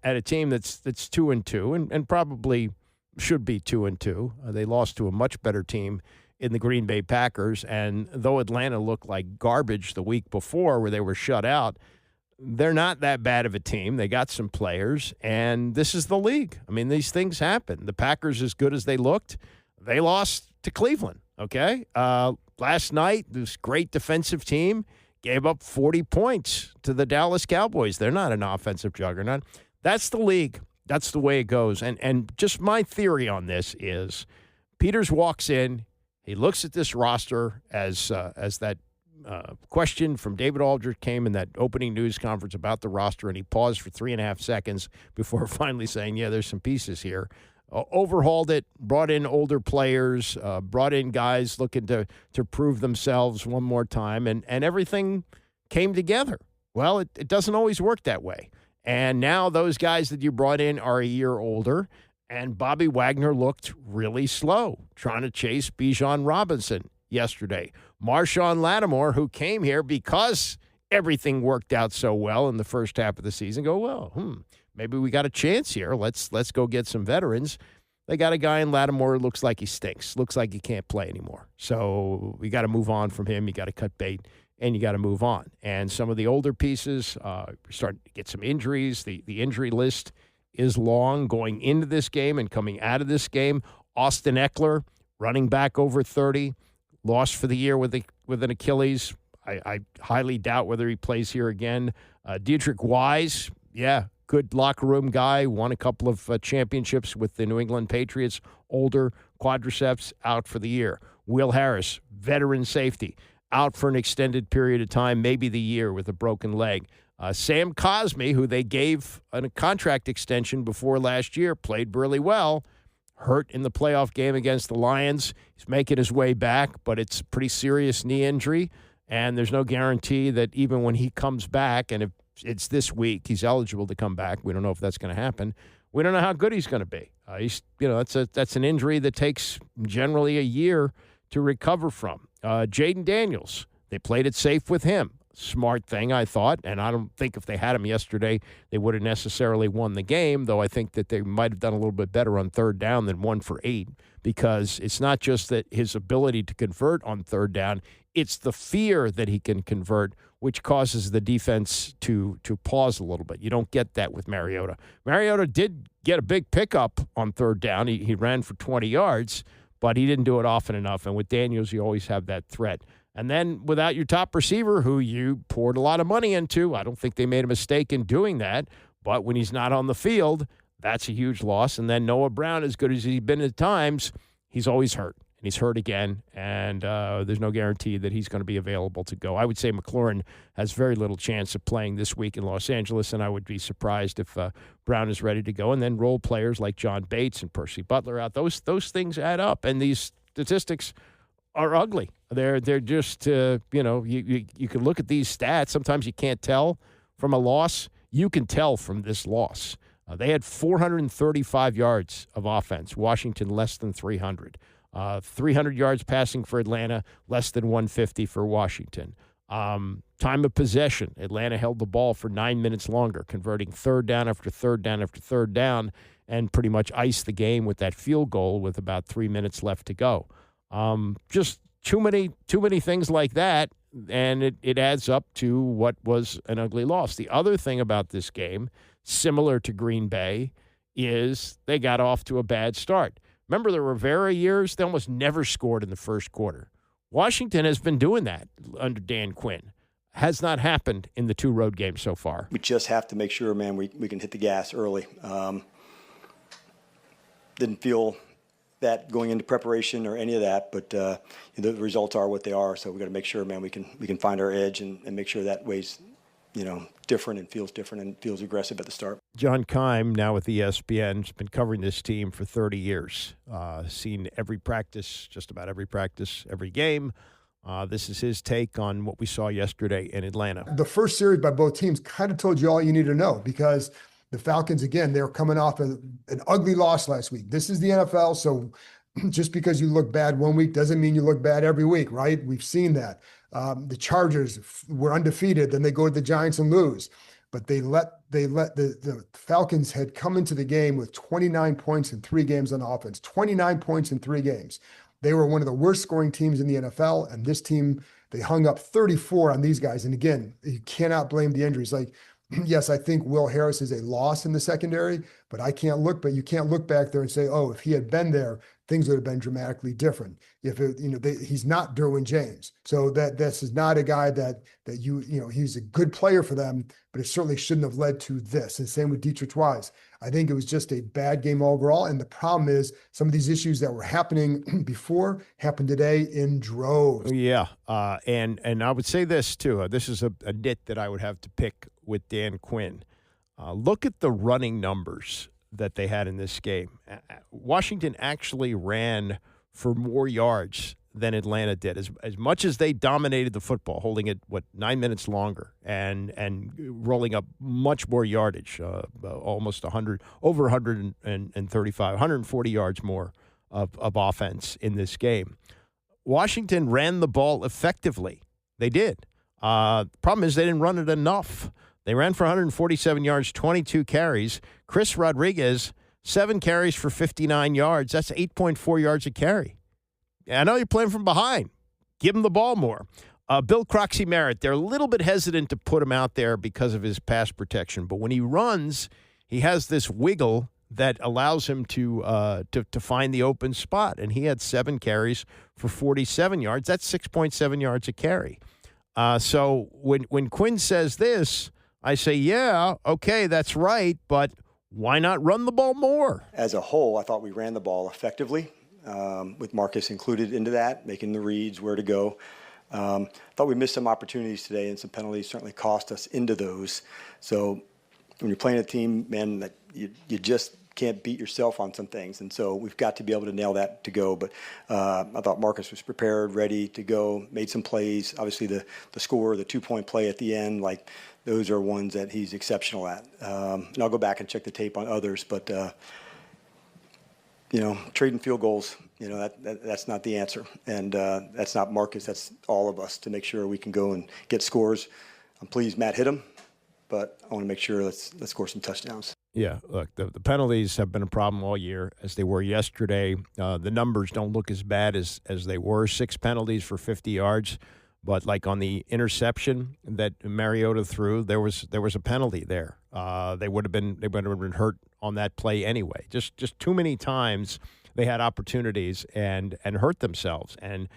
at a team that's 2-2 and probably should be 2-2. They lost to a much better team in the Green Bay Packers, and though Atlanta looked like garbage the week before where they were shut out, they're not that bad of a team. They got some players, and this is the league. I mean, these things happen. The Packers, as good as they looked, they lost to Cleveland, okay? Last night, this great defensive team gave up 40 points to the Dallas Cowboys. They're not an offensive juggernaut. That's the league. That's the way it goes. And just my theory on this is Peters walks in, he looks at this roster as that question from David Aldridge came in that opening news conference about the roster, and he paused for 3.5 seconds before finally saying, yeah, there's some pieces here. Overhauled it, brought in older players, brought in guys looking to prove themselves one more time, and everything came together. Well, it doesn't always work that way. And now those guys that you brought in are a year older, and Bobby Wagner looked really slow trying to chase Bijan Robinson yesterday. Marshawn Lattimore, who came here because everything worked out so well in the first half of the season, maybe we got a chance here. Let's go get some veterans. They got a guy in Lattimore who looks like he stinks, looks like he can't play anymore. So we got to move on from him. You got to cut bait, and you got to move on. And some of the older pieces starting to get some injuries. The injury list is long going into this game and coming out of this game. Austin Eckler, running back over 30, lost for the year with an Achilles. I highly doubt whether he plays here again. Dietrich Wise, good locker room guy, won a couple of championships with the New England Patriots, older, quadriceps, out for the year. Will Harris, veteran safety, out for an extended period of time, maybe the year with a broken leg. Sam Cosmi, who they gave a contract extension before last year, played really well, hurt in the playoff game against the Lions. He's making his way back, but it's a pretty serious knee injury, and there's no guarantee that even when he comes back, and if it's this week, he's eligible to come back. We don't know if that's going to happen. We don't know how good he's going to be. That's an injury that takes generally a year to recover from. Jaden Daniels, they played it safe with him. Smart thing, I thought, and I don't think if they had him yesterday, they would have necessarily won the game, though I think that they might have done a little bit better on third down than 1 for 8, because it's not just that his ability to convert on third down, it's the fear that he can convert, which causes the defense to pause a little bit. You don't get that with Mariota. Mariota did get a big pickup on third down. He ran for 20 yards, but he didn't do it often enough, and with Daniels, you always have that threat. And then without your top receiver, who you poured a lot of money into, I don't think they made a mistake in doing that. But when he's not on the field, that's a huge loss. And then Noah Brown, as good as he's been at times, he's always hurt. And he's hurt again. And there's no guarantee that he's going to be available to go. I would say McLaurin has very little chance of playing this week in Los Angeles, and I would be surprised if Brown is ready to go. And then role players like John Bates and Percy Butler out. Those things add up. And these statistics are ugly. They're just, you can look at these stats. Sometimes you can't tell from a loss. You can tell from this loss. They had 435 yards of offense. Washington less than 300. 300 yards passing for Atlanta, less than 150 for Washington. Time of possession, Atlanta held the ball for 9 minutes longer, converting third down after third down after third down, and pretty much iced the game with that field goal with about 3 minutes left to go. Just too many things like that, and it adds up to what was an ugly loss. The other thing about this game, similar to Green Bay, is they got off to a bad start. Remember the Rivera years? They almost never scored in the first quarter. Washington has been doing that under Dan Quinn. Has not happened in the 2 road games so far. We just have to make sure, man, we can hit the gas early. Didn't feel that going into preparation or any of that, but the results are what they are. So we got to make sure, man, we can find our edge and make sure that weighs, different and feels aggressive at the start. John Keim, now with ESPN, has been covering this team for 30 years. Seen every practice, just about every practice, every game. This is his take on what we saw yesterday in Atlanta. The first series by both teams kind of told you all you need to know, because the Falcons, again, they're coming off an ugly loss last week. This is the NFL, so just because you look bad one week doesn't mean you look bad every week, right? We've seen that. The Chargers were undefeated, then they go to the Giants and lose. But the Falcons had come into the game with 29 points in 3 games on offense, 29 points in 3 games. They were one of the worst scoring teams in the NFL, and this team, they hung up 34 on these guys. And again, you cannot blame the injuries. Like, yes, I think Will Harris is a loss in the secondary, but you can't look back there and say, oh, if he had been there, things would have been dramatically different. He's not Derwin James. So this is not a guy that he's a good player for them, but it certainly shouldn't have led to this. And same with Dietrich Wise. I think it was just a bad game overall. And the problem is some of these issues that were happening before happened today in droves. Yeah. And I would say this too. This is a nit that I would have to pick with Dan Quinn. Look at the running numbers that they had in this game. Washington actually ran for more yards than Atlanta did. As much as they dominated the football, holding it, 9 minutes longer and rolling up much more yardage, almost 100, over 135, 140 yards more of offense in this game. Washington ran the ball effectively. They did. The problem is they didn't run it enough. They ran for 147 yards, 22 carries. Chris Rodriguez, 7 carries for 59 yards. That's 8.4 yards a carry. I know you're playing from behind. Give him the ball more. Bill Croxy Merritt, they're a little bit hesitant to put him out there because of his pass protection. But when he runs, he has this wiggle that allows him to find the open spot. And he had 7 carries for 47 yards. That's 6.7 yards a carry. So when Quinn says this, I say, yeah, okay, that's right, but why not run the ball more? As a whole, I thought we ran the ball effectively, with Marcus included into that, making the reads, where to go. Thought we missed some opportunities today, and some penalties certainly cost us into those. So when you're playing a team, man, that you just can't beat yourself on some things. And so we've got to be able to nail that to go. But I thought Marcus was prepared, ready to go, made some plays. Obviously the score, the 2-point play at the end, like those are ones that he's exceptional at. And I'll go back and check the tape on others, but trading field goals, that's not the answer. And that's not Marcus, that's all of us to make sure we can go and get scores. I'm pleased Matt hit him, but I want to make sure let's score some touchdowns. Yeah, look, the penalties have been a problem all year, as they were yesterday. The numbers don't look as bad as they were. 6 penalties for 50 yards. But like on the interception that Mariota threw, there was a penalty there. They would have been hurt on that play anyway. Just too many times they had opportunities and hurt themselves. And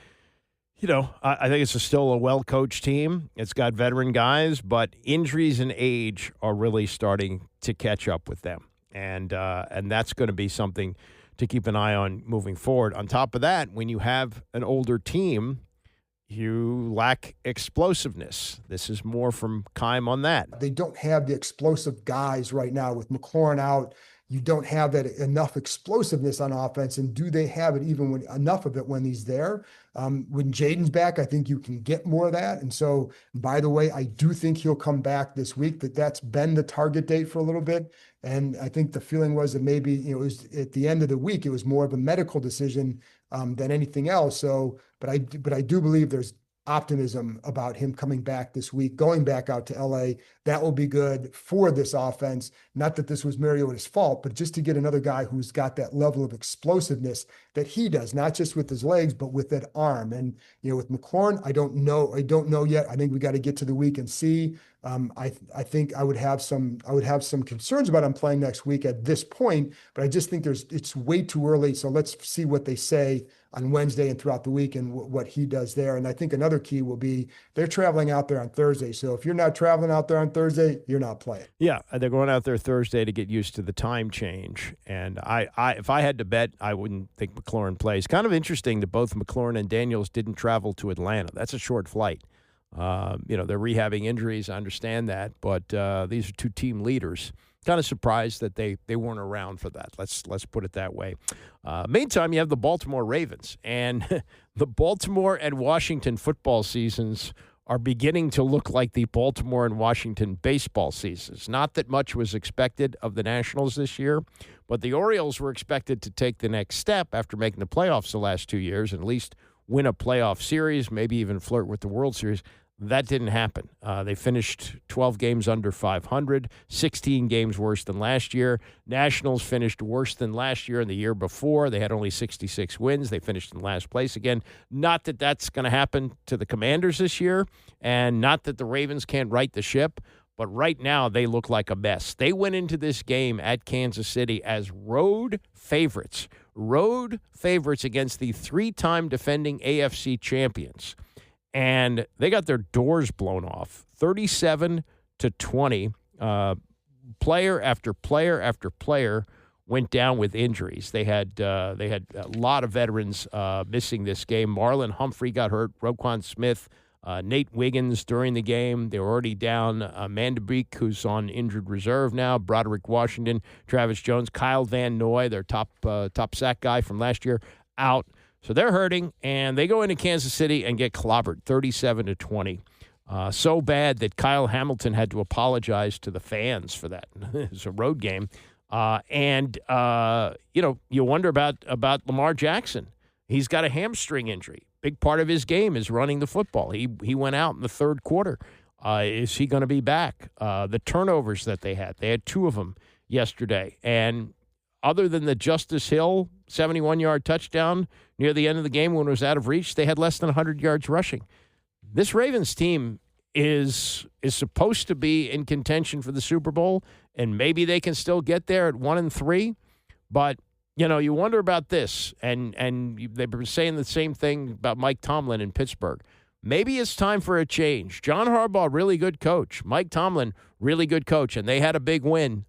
I think it's still a well-coached team. It's got veteran guys, but injuries and age are really starting to catch up with them, and that's going to be something to keep an eye on moving forward. On top of that, when you have an older team, you lack explosiveness. This is more from Keim on that. They don't have the explosive guys right now with McLaurin out. you don't have that enough explosiveness on offense, and do they have it even when enough of it when he's there? When Jaden's back, I think you can get more of that. And so, by the way, I do think he'll come back this week. That's been the target date for a little bit. And I think the feeling was that maybe, it was at the end of the week, it was more of a medical decision than anything else. So, but I do believe there's optimism about him coming back this week, going back out to LA. That will be good for this offense. Not that this was Mariota's fault, but just to get another guy who's got that level of explosiveness that he does, not just with his legs, but with that arm. And, with McLaurin, I don't know yet. I think we got to get to the week and see. I think I would have some concerns about him playing next week at this point, but I just think it's way too early. So let's see what they say on Wednesday and throughout the week and what he does there. And I think another key will be they're traveling out there on Thursday. So if you're not traveling out there on Thursday, you're not playing. Yeah, they're going out there Thursday to get used to the time change. And I if I had to bet, I wouldn't think McLaurin plays. Kind of interesting that both McLaurin and Daniels didn't travel to Atlanta. That's a short flight. They're rehabbing injuries. I understand that, but these are two team leaders. Kind of surprised that they weren't around for that. Let's put it that way. Meantime, you have the Baltimore Ravens, and the Baltimore and Washington football seasons are beginning to look like the Baltimore and Washington baseball seasons. Not that much was expected of the Nationals this year, but the Orioles were expected to take the next step after making the playoffs the last 2 years and at least win a playoff series, maybe even flirt with the World Series. That didn't happen. They finished 12 games under 500, 16 games worse than last year. Nationals finished worse than last year and the year before. They had only 66 wins. They finished in last place again. Not that that's going to happen to the Commanders this year, and not that the Ravens can't right the ship, but right now they look like a mess. They went into this game at Kansas City as road favorites against the three-time defending AFC champions. And they got their doors blown off, 37-20. Player after player after player went down with injuries. They had a lot of veterans missing this game. Marlon Humphrey got hurt. Roquan Smith, Nate Wiggins during the game. They were already down. Mandebeek, who's on injured reserve now. Broderick Washington, Travis Jones, Kyle Van Noy, their top sack guy from last year, out. So they're hurting, and they go into Kansas City and get clobbered, 37-20. So bad that Kyle Hamilton had to apologize to the fans for that. It's a road game. You wonder about Lamar Jackson. He's got a hamstring injury. Big part of his game is running the football. He went out in the third quarter. Is he going to be back? The turnovers that they had two of them yesterday. And other than the Justice Hill 71-yard touchdown near the end of the game when it was out of reach, they had less than 100 yards rushing. This Ravens team is supposed to be in contention for the Super Bowl, and maybe they can still get there at 1-3. But, you wonder about this, and they've been saying the same thing about Mike Tomlin in Pittsburgh. Maybe it's time for a change. John Harbaugh, really good coach. Mike Tomlin, really good coach, and they had a big win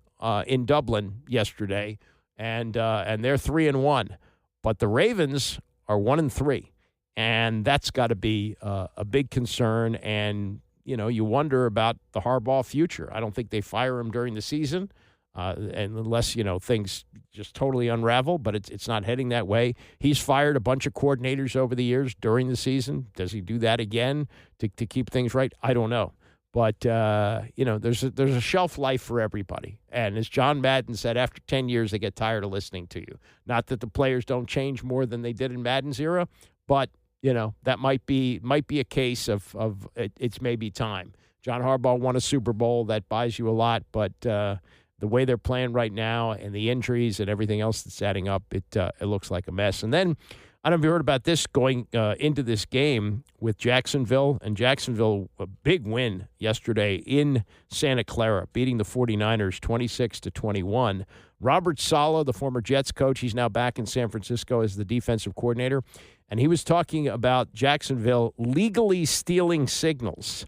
in Dublin yesterday. And they're 3-1, but the Ravens are 1-3, and that's got to be a big concern. And you wonder about the Harbaugh future. I don't think they fire him during the season, and unless things just totally unravel. But it's not heading that way. He's fired a bunch of coordinators over the years during the season. Does he do that again to keep things right? I don't know. But, there's a shelf life for everybody. And as John Madden said, after 10 years, they get tired of listening to you. Not that the players don't change more than they did in Madden's era, but, that might be a case of it's maybe time. John Harbaugh won a Super Bowl. That buys you a lot. But the way they're playing right now and the injuries and everything else that's adding up, it looks like a mess. And then I don't know if you heard about this going into this game with Jacksonville. And Jacksonville, a big win yesterday in Santa Clara, beating the 49ers 26-21. Robert Saleh, the former Jets coach, he's now back in San Francisco as the defensive coordinator. And he was talking about Jacksonville legally stealing signals.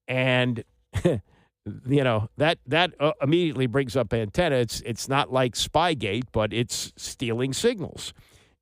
And, that immediately brings up antenna. It's not like Spygate, but it's stealing signals.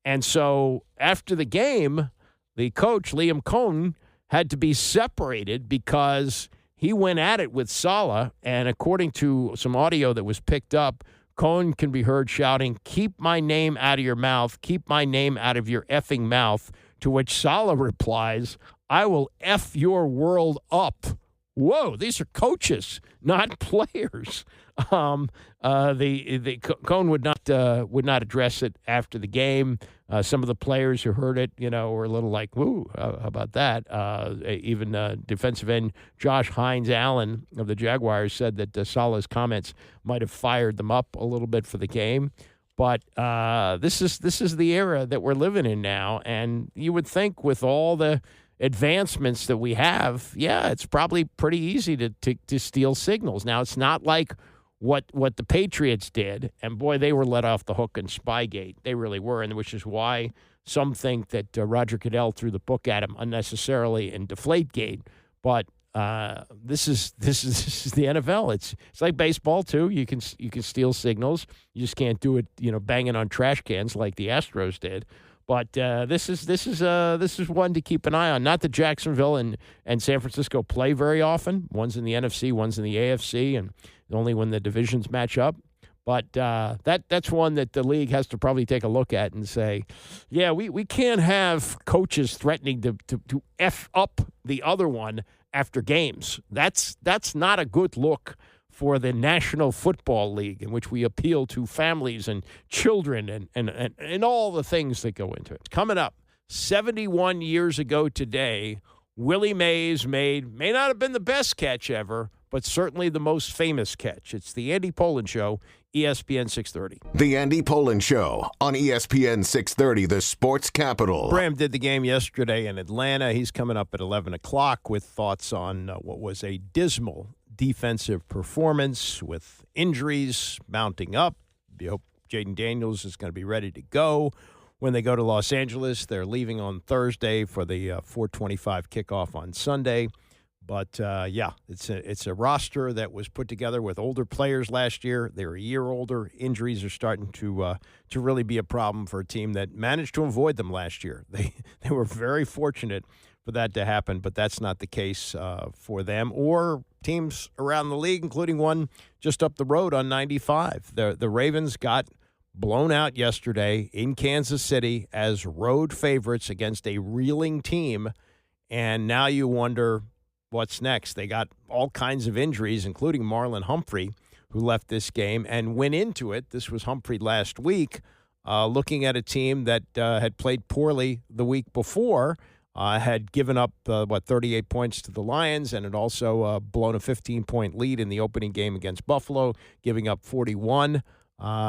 And so after the game, the coach, Liam Cohn, had to be separated because he went at it with Saleh. And according to some audio that was picked up, Cohen can be heard shouting, "Keep my name out of your mouth. Keep my name out of your effing mouth." To which Saleh replies, "I will F your world up." Whoa, these are coaches, not players. Cohen would not address it after the game. Some of the players who heard it, were a little like, "Woo, how about that?" Even defensive end Josh Hines-Allen of the Jaguars said that Saleh's comments might have fired them up a little bit for the game. But this is the era that we're living in now, and you would think with all the advancements that we have, it's probably pretty easy to steal signals. Now, it's not like what the Patriots did, and boy, they were let off the hook in Spygate. They really were, and which is why some think that Roger Goodell threw the book at him unnecessarily in Deflategate. But this is the NFL. It's like baseball too. You can steal signals. You just can't do it, banging on trash cans like the Astros did. But this is one to keep an eye on. Not that Jacksonville and San Francisco play very often. One's in the NFC, one's in the AFC, and only when the divisions match up. But that's one that the league has to probably take a look at and say, we can't have coaches threatening to F up the other one after games. That's not a good look for the National Football League, in which we appeal to families and children and all the things that go into it. Coming up, 71 years ago today, Willie Mays may not have been the best catch ever, but certainly the most famous catch. It's the Andy Pollin Show, ESPN 630. The Andy Pollin Show on ESPN 630, the sports capital. Bram did the game yesterday in Atlanta. He's coming up at 11 o'clock with thoughts on what was a dismal defensive performance with injuries mounting up. You hope Jaden Daniels is going to be ready to go when they go to Los Angeles. They're leaving on Thursday for the 4:25 kickoff on Sunday. But, it's a roster that was put together with older players last year. They're a year older. Injuries are starting to really be a problem for a team that managed to avoid them last year. They were very fortunate for that to happen, but that's not the case for them or teams around the league, including one just up the road on 95. The Ravens got blown out yesterday in Kansas City as road favorites against a reeling team, and now you wonder what's next. They got all kinds of injuries, including Marlon Humphrey, who left this game and went into it. This was Humphrey last week, looking at a team that had played poorly the week before, had given up, 38 points to the Lions, and had also blown a 15-point lead in the opening game against Buffalo, giving up 41.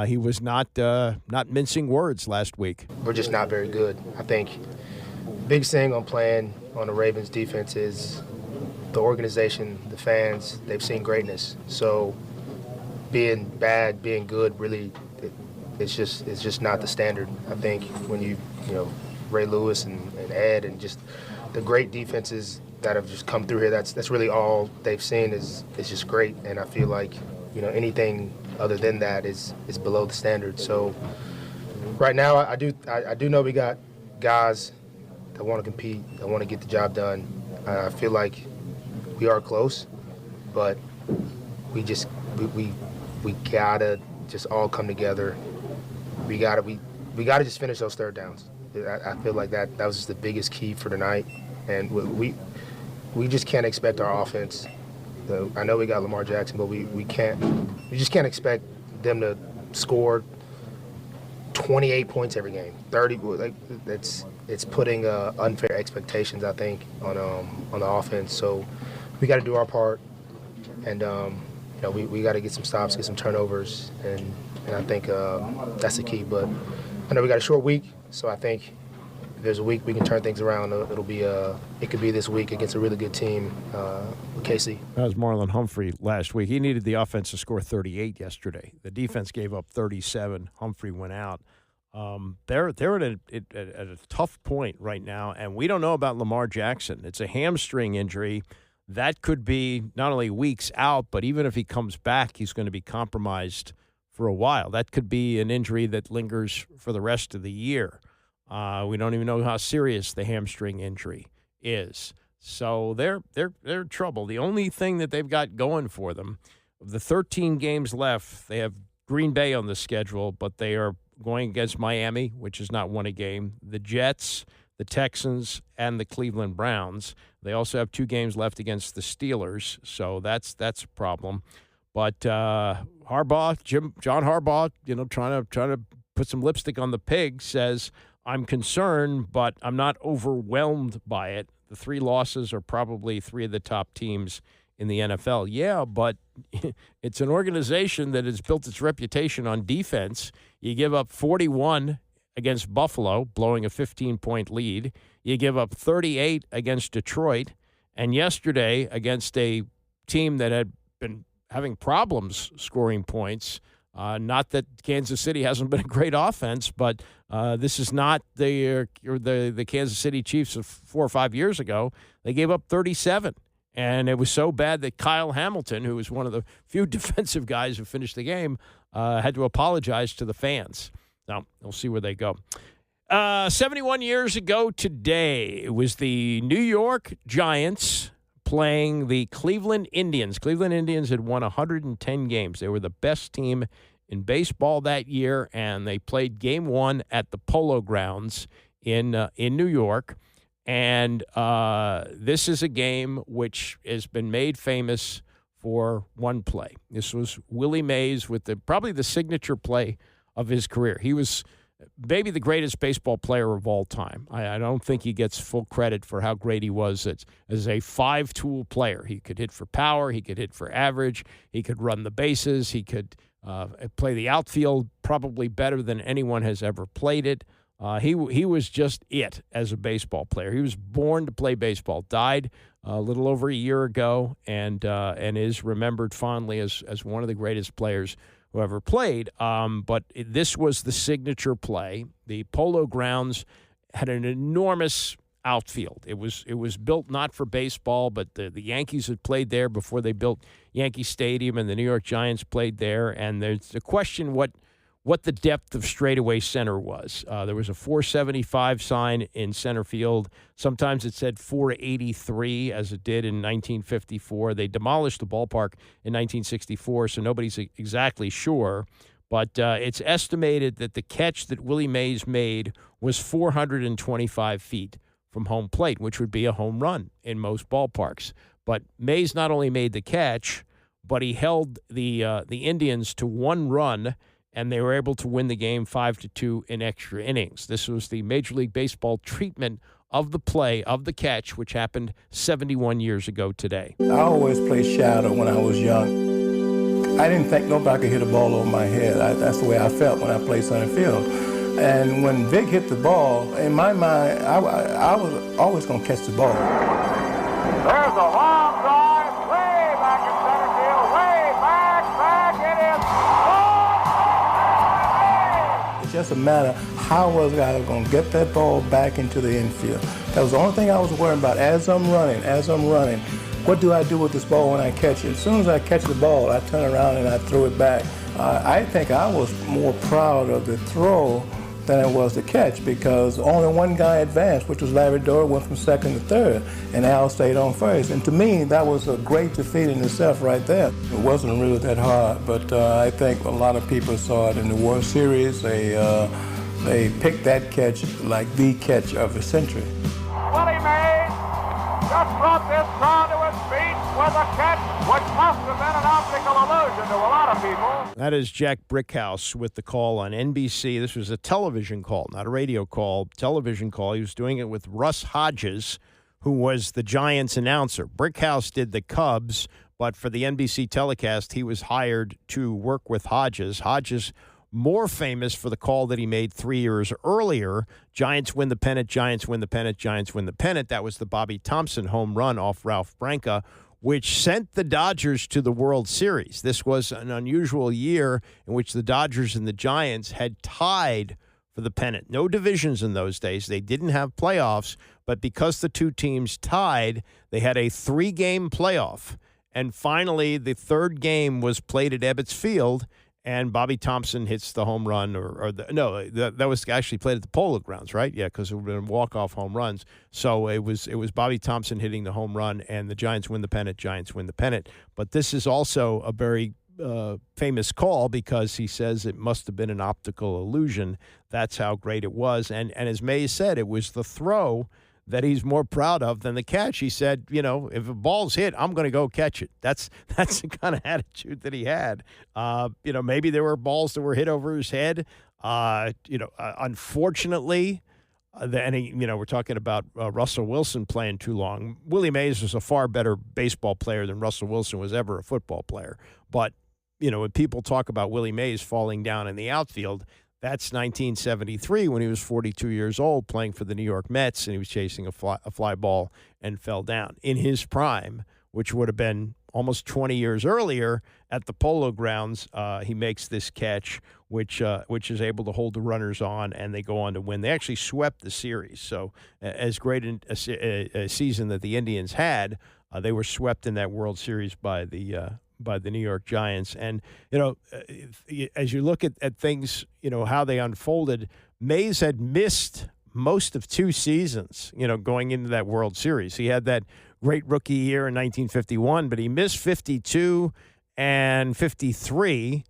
He was not mincing words last week. We're just not very good. I think biggest thing on playing on the Ravens defense is the organization, the fans, they've seen greatness. So being bad, being good, really, it's just not the standard. I think when you Ray Lewis and Ed and just the great defenses that have just come through here, that's really all they've seen is just great. And I feel like, anything other than that is below the standard. So right now I do know we got guys that want to compete, that want to get the job done. I feel like we are close, but we gotta just all come together. We gotta just finish those third downs. I feel like that was just the biggest key for tonight, and we just can't expect our offense. I know we got Lamar Jackson, but we just can't expect them to score 28 points every game. 30, it's putting unfair expectations, I think, on the offense. So we got to do our part, and we got to get some stops, get some turnovers, and I think that's the key. But I know we got a short week, so I think if there's a week we can turn things around, it could be this week against a really good team with KC. That was Marlon Humphrey last week. He needed the offense to score 38 yesterday. The defense gave up 37. Humphrey went out. They're at a tough point right now, and we don't know about Lamar Jackson. It's a hamstring injury. That could be not only weeks out, but even if he comes back, he's going to be compromised for a while. That could be an injury that lingers for the rest of the year. We don't even know how serious the hamstring injury is. So they're in trouble. The only thing that they've got going for them, of the 13 games left, they have Green Bay on the schedule, but they are going against Miami, which has not won a game, the Jets, the Texans, and the Cleveland Browns. They also have 2 games left against the Steelers, so that's a problem. But John Harbaugh, trying to put some lipstick on the pig, says, I'm concerned, but I'm not overwhelmed by it. The 3 losses are probably 3 of the top teams in the NFL. Yeah, but it's an organization that has built its reputation on defense. You give up 41 against Buffalo, blowing a 15-point lead. You give up 38 against Detroit. And yesterday, against a team that had been having problems scoring points, not that Kansas City hasn't been a great offense, but this is not the Kansas City Chiefs of 4 or 5 years ago. They gave up 37. And it was so bad that Kyle Hamilton, who was one of the few defensive guys who finished the game, had to apologize to the fans. Now, we'll see where they go. 71 years ago today, it was the New York Giants playing the Cleveland Indians. Cleveland Indians had won 110 games. They were the best team in baseball that year, and they played Game 1 at the Polo Grounds in New York. And this is a game which has been made famous for one play. This was Willie Mays with probably the signature play of his career. He was maybe the greatest baseball player of all time. I don't think he gets full credit for how great he was as a 5-tool player. He could hit for power. He could hit for average. He could run the bases. He could play the outfield probably better than anyone has ever played it. He was just it as a baseball player. He was born to play baseball. Died a little over a year ago, and is remembered fondly as one of the greatest players who ever played. But this was the signature play. The Polo Grounds had an enormous outfield. It was built not for baseball, but the Yankees had played there before they built Yankee Stadium, and the New York Giants played there. And there's the question what the depth of straightaway center was. There was a 475 sign in center field. Sometimes it said 483, as it did in 1954. They demolished the ballpark in 1964, so nobody's exactly sure. But it's estimated that the catch that Willie Mays made was 425 feet from home plate, which would be a home run in most ballparks. But Mays not only made the catch, but he held the Indians to 1 run, and they were able to win the game 5-2 in extra innings. This was the Major League Baseball treatment of the play, of the catch, which happened 71 years ago today. I always played shadow when I was young. I didn't think nobody could hit a ball over my head. That's the way I felt when I played center field. And when Vic hit the ball, in my mind, I was always going to catch the ball. There's a long drive, way back in center field, way back, it is. It's just a matter how was I going to get that ball back into the infield. That was the only thing I was worried about as I'm running. What do I do with this ball when I catch it? As soon as I catch the ball, I turn around and I throw it back. I think I was more proud of the throw than it was the catch, because only one guy advanced, which was Larry Doyle, went from second to third, and Al stayed on first. And to me, that was a great defeat in itself right there. It wasn't really that hard, but I think a lot of people saw it in the World Series. They picked that catch like the catch of the century. Willie Mays just brought this crowd to its feet with a catch which must have been an optical illusion to a lot of people. That is Jack Brickhouse with the call on NBC. This was a television call, not a radio call, television call. He was doing it with Russ Hodges, who was the Giants announcer. Brickhouse did the Cubs, but for the NBC telecast, he was hired to work with Hodges. Hodges more famous for the call that he made 3 years earlier. Giants win the pennant, Giants win the pennant, Giants win the pennant. That was the Bobby Thompson home run off Ralph Branca, which sent the Dodgers to the World Series. This was an unusual year in which the Dodgers and the Giants had tied for the pennant. No divisions in those days. They didn't have playoffs, but because the two teams tied, they had a 3-game playoff. And finally, the third game was played at Ebbets Field, and Bobby Thompson hits the home run, that was actually played at the Polo Grounds, right? Yeah, because it would have been walk-off home runs. So it was Bobby Thompson hitting the home run, and the Giants win the pennant, Giants win the pennant. But this is also a very famous call because he says it must have been an optical illusion. That's how great it was. And as Mays said, it was the throw that he's more proud of than the catch. He said, if a ball's hit, I'm going to go catch it. That's the kind of attitude that he had. Maybe there were balls that were hit over his head. Unfortunately, we're talking about Russell Wilson playing too long. Willie Mays was a far better baseball player than Russell Wilson was ever a football player. But, when people talk about Willie Mays falling down in the outfield, that's 1973 when he was 42 years old playing for the New York Mets, and he was chasing a fly ball and fell down. In his prime, which would have been almost 20 years earlier at the Polo Grounds, he makes this catch, which is able to hold the runners on, and they go on to win. They actually swept the series. So as great a season that the Indians had, they were swept in that World Series by the New York Giants. And, as you look at things, how they unfolded, Mays had missed most of 2 seasons, going into that World Series. He had that great rookie year in 1951, but he missed 52 and 53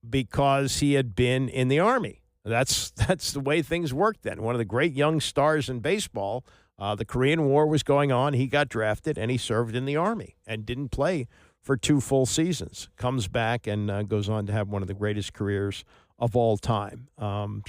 because he had been in the Army. That's the way things worked then. One of the great young stars in baseball, the Korean War was going on. He got drafted, and he served in the Army and didn't play for 2 full seasons. Comes back and goes on to have one of the greatest careers of all time.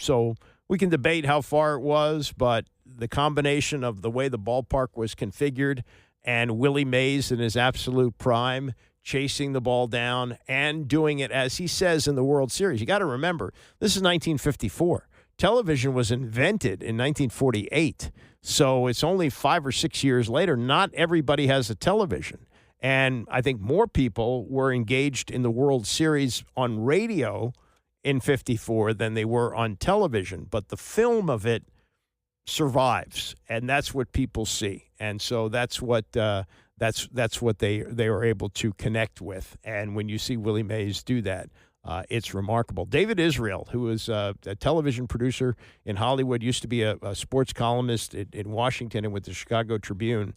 So we can debate how far it was, but the combination of the way the ballpark was configured and Willie Mays in his absolute prime, chasing the ball down and doing it, as he says, in the World Series. You got to remember, this is 1954. Television was invented in 1948, so it's only 5 or 6 years later. Not everybody has a television. And I think more people were engaged in the World Series on radio in 54 than they were on television. But the film of it survives, and that's what people see. And so that's what they were able to connect with. And when you see Willie Mays do that, it's remarkable. David Israel, who was a television producer in Hollywood, used to be a sports columnist in Washington and with the Chicago Tribune,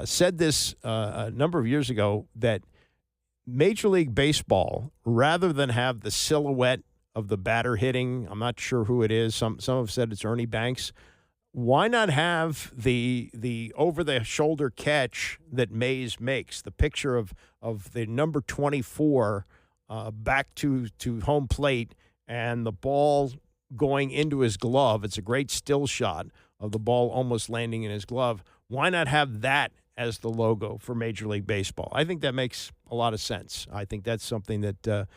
said this a number of years ago, that Major League Baseball, rather than have the silhouette of the batter hitting, I'm not sure who it is, some have said it's Ernie Banks, why not have the over-the-shoulder catch that Mays makes, the picture of the number 24 back to home plate and the ball going into his glove. It's a great still shot of the ball almost landing in his glove. Why not have that as the logo for Major League Baseball? I think that makes a lot of sense. I think that's something that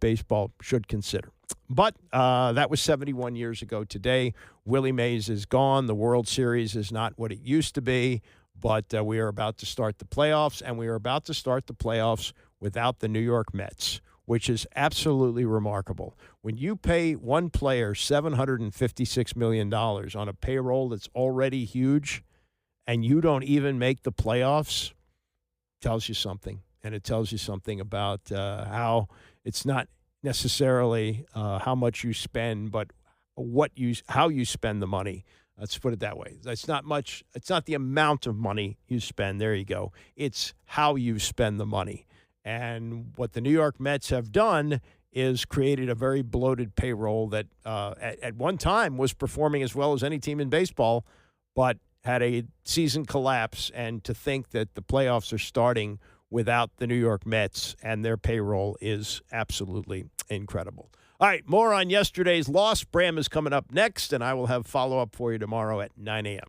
baseball should consider. But that was 71 years ago today. Willie Mays is gone. The World Series is not what it used to be, but we are about to start the playoffs, and we are about to start the playoffs without the New York Mets, which is absolutely remarkable. When you pay one player $756 million on a payroll that's already huge, and you don't even make the playoffs, tells you something. And it tells you something about how it's not necessarily how much you spend, but how you spend the money. Let's put it that way. It's not much. It's not the amount of money you spend. There you go. It's how you spend the money. And what the New York Mets have done is created a very bloated payroll that at one time was performing as well as any team in baseball, but had a season collapse. And to think that the playoffs are starting without the New York Mets and their payroll is absolutely incredible. All right, more on yesterday's loss. Bram is coming up next, and I will have follow-up for you tomorrow at 9 a.m.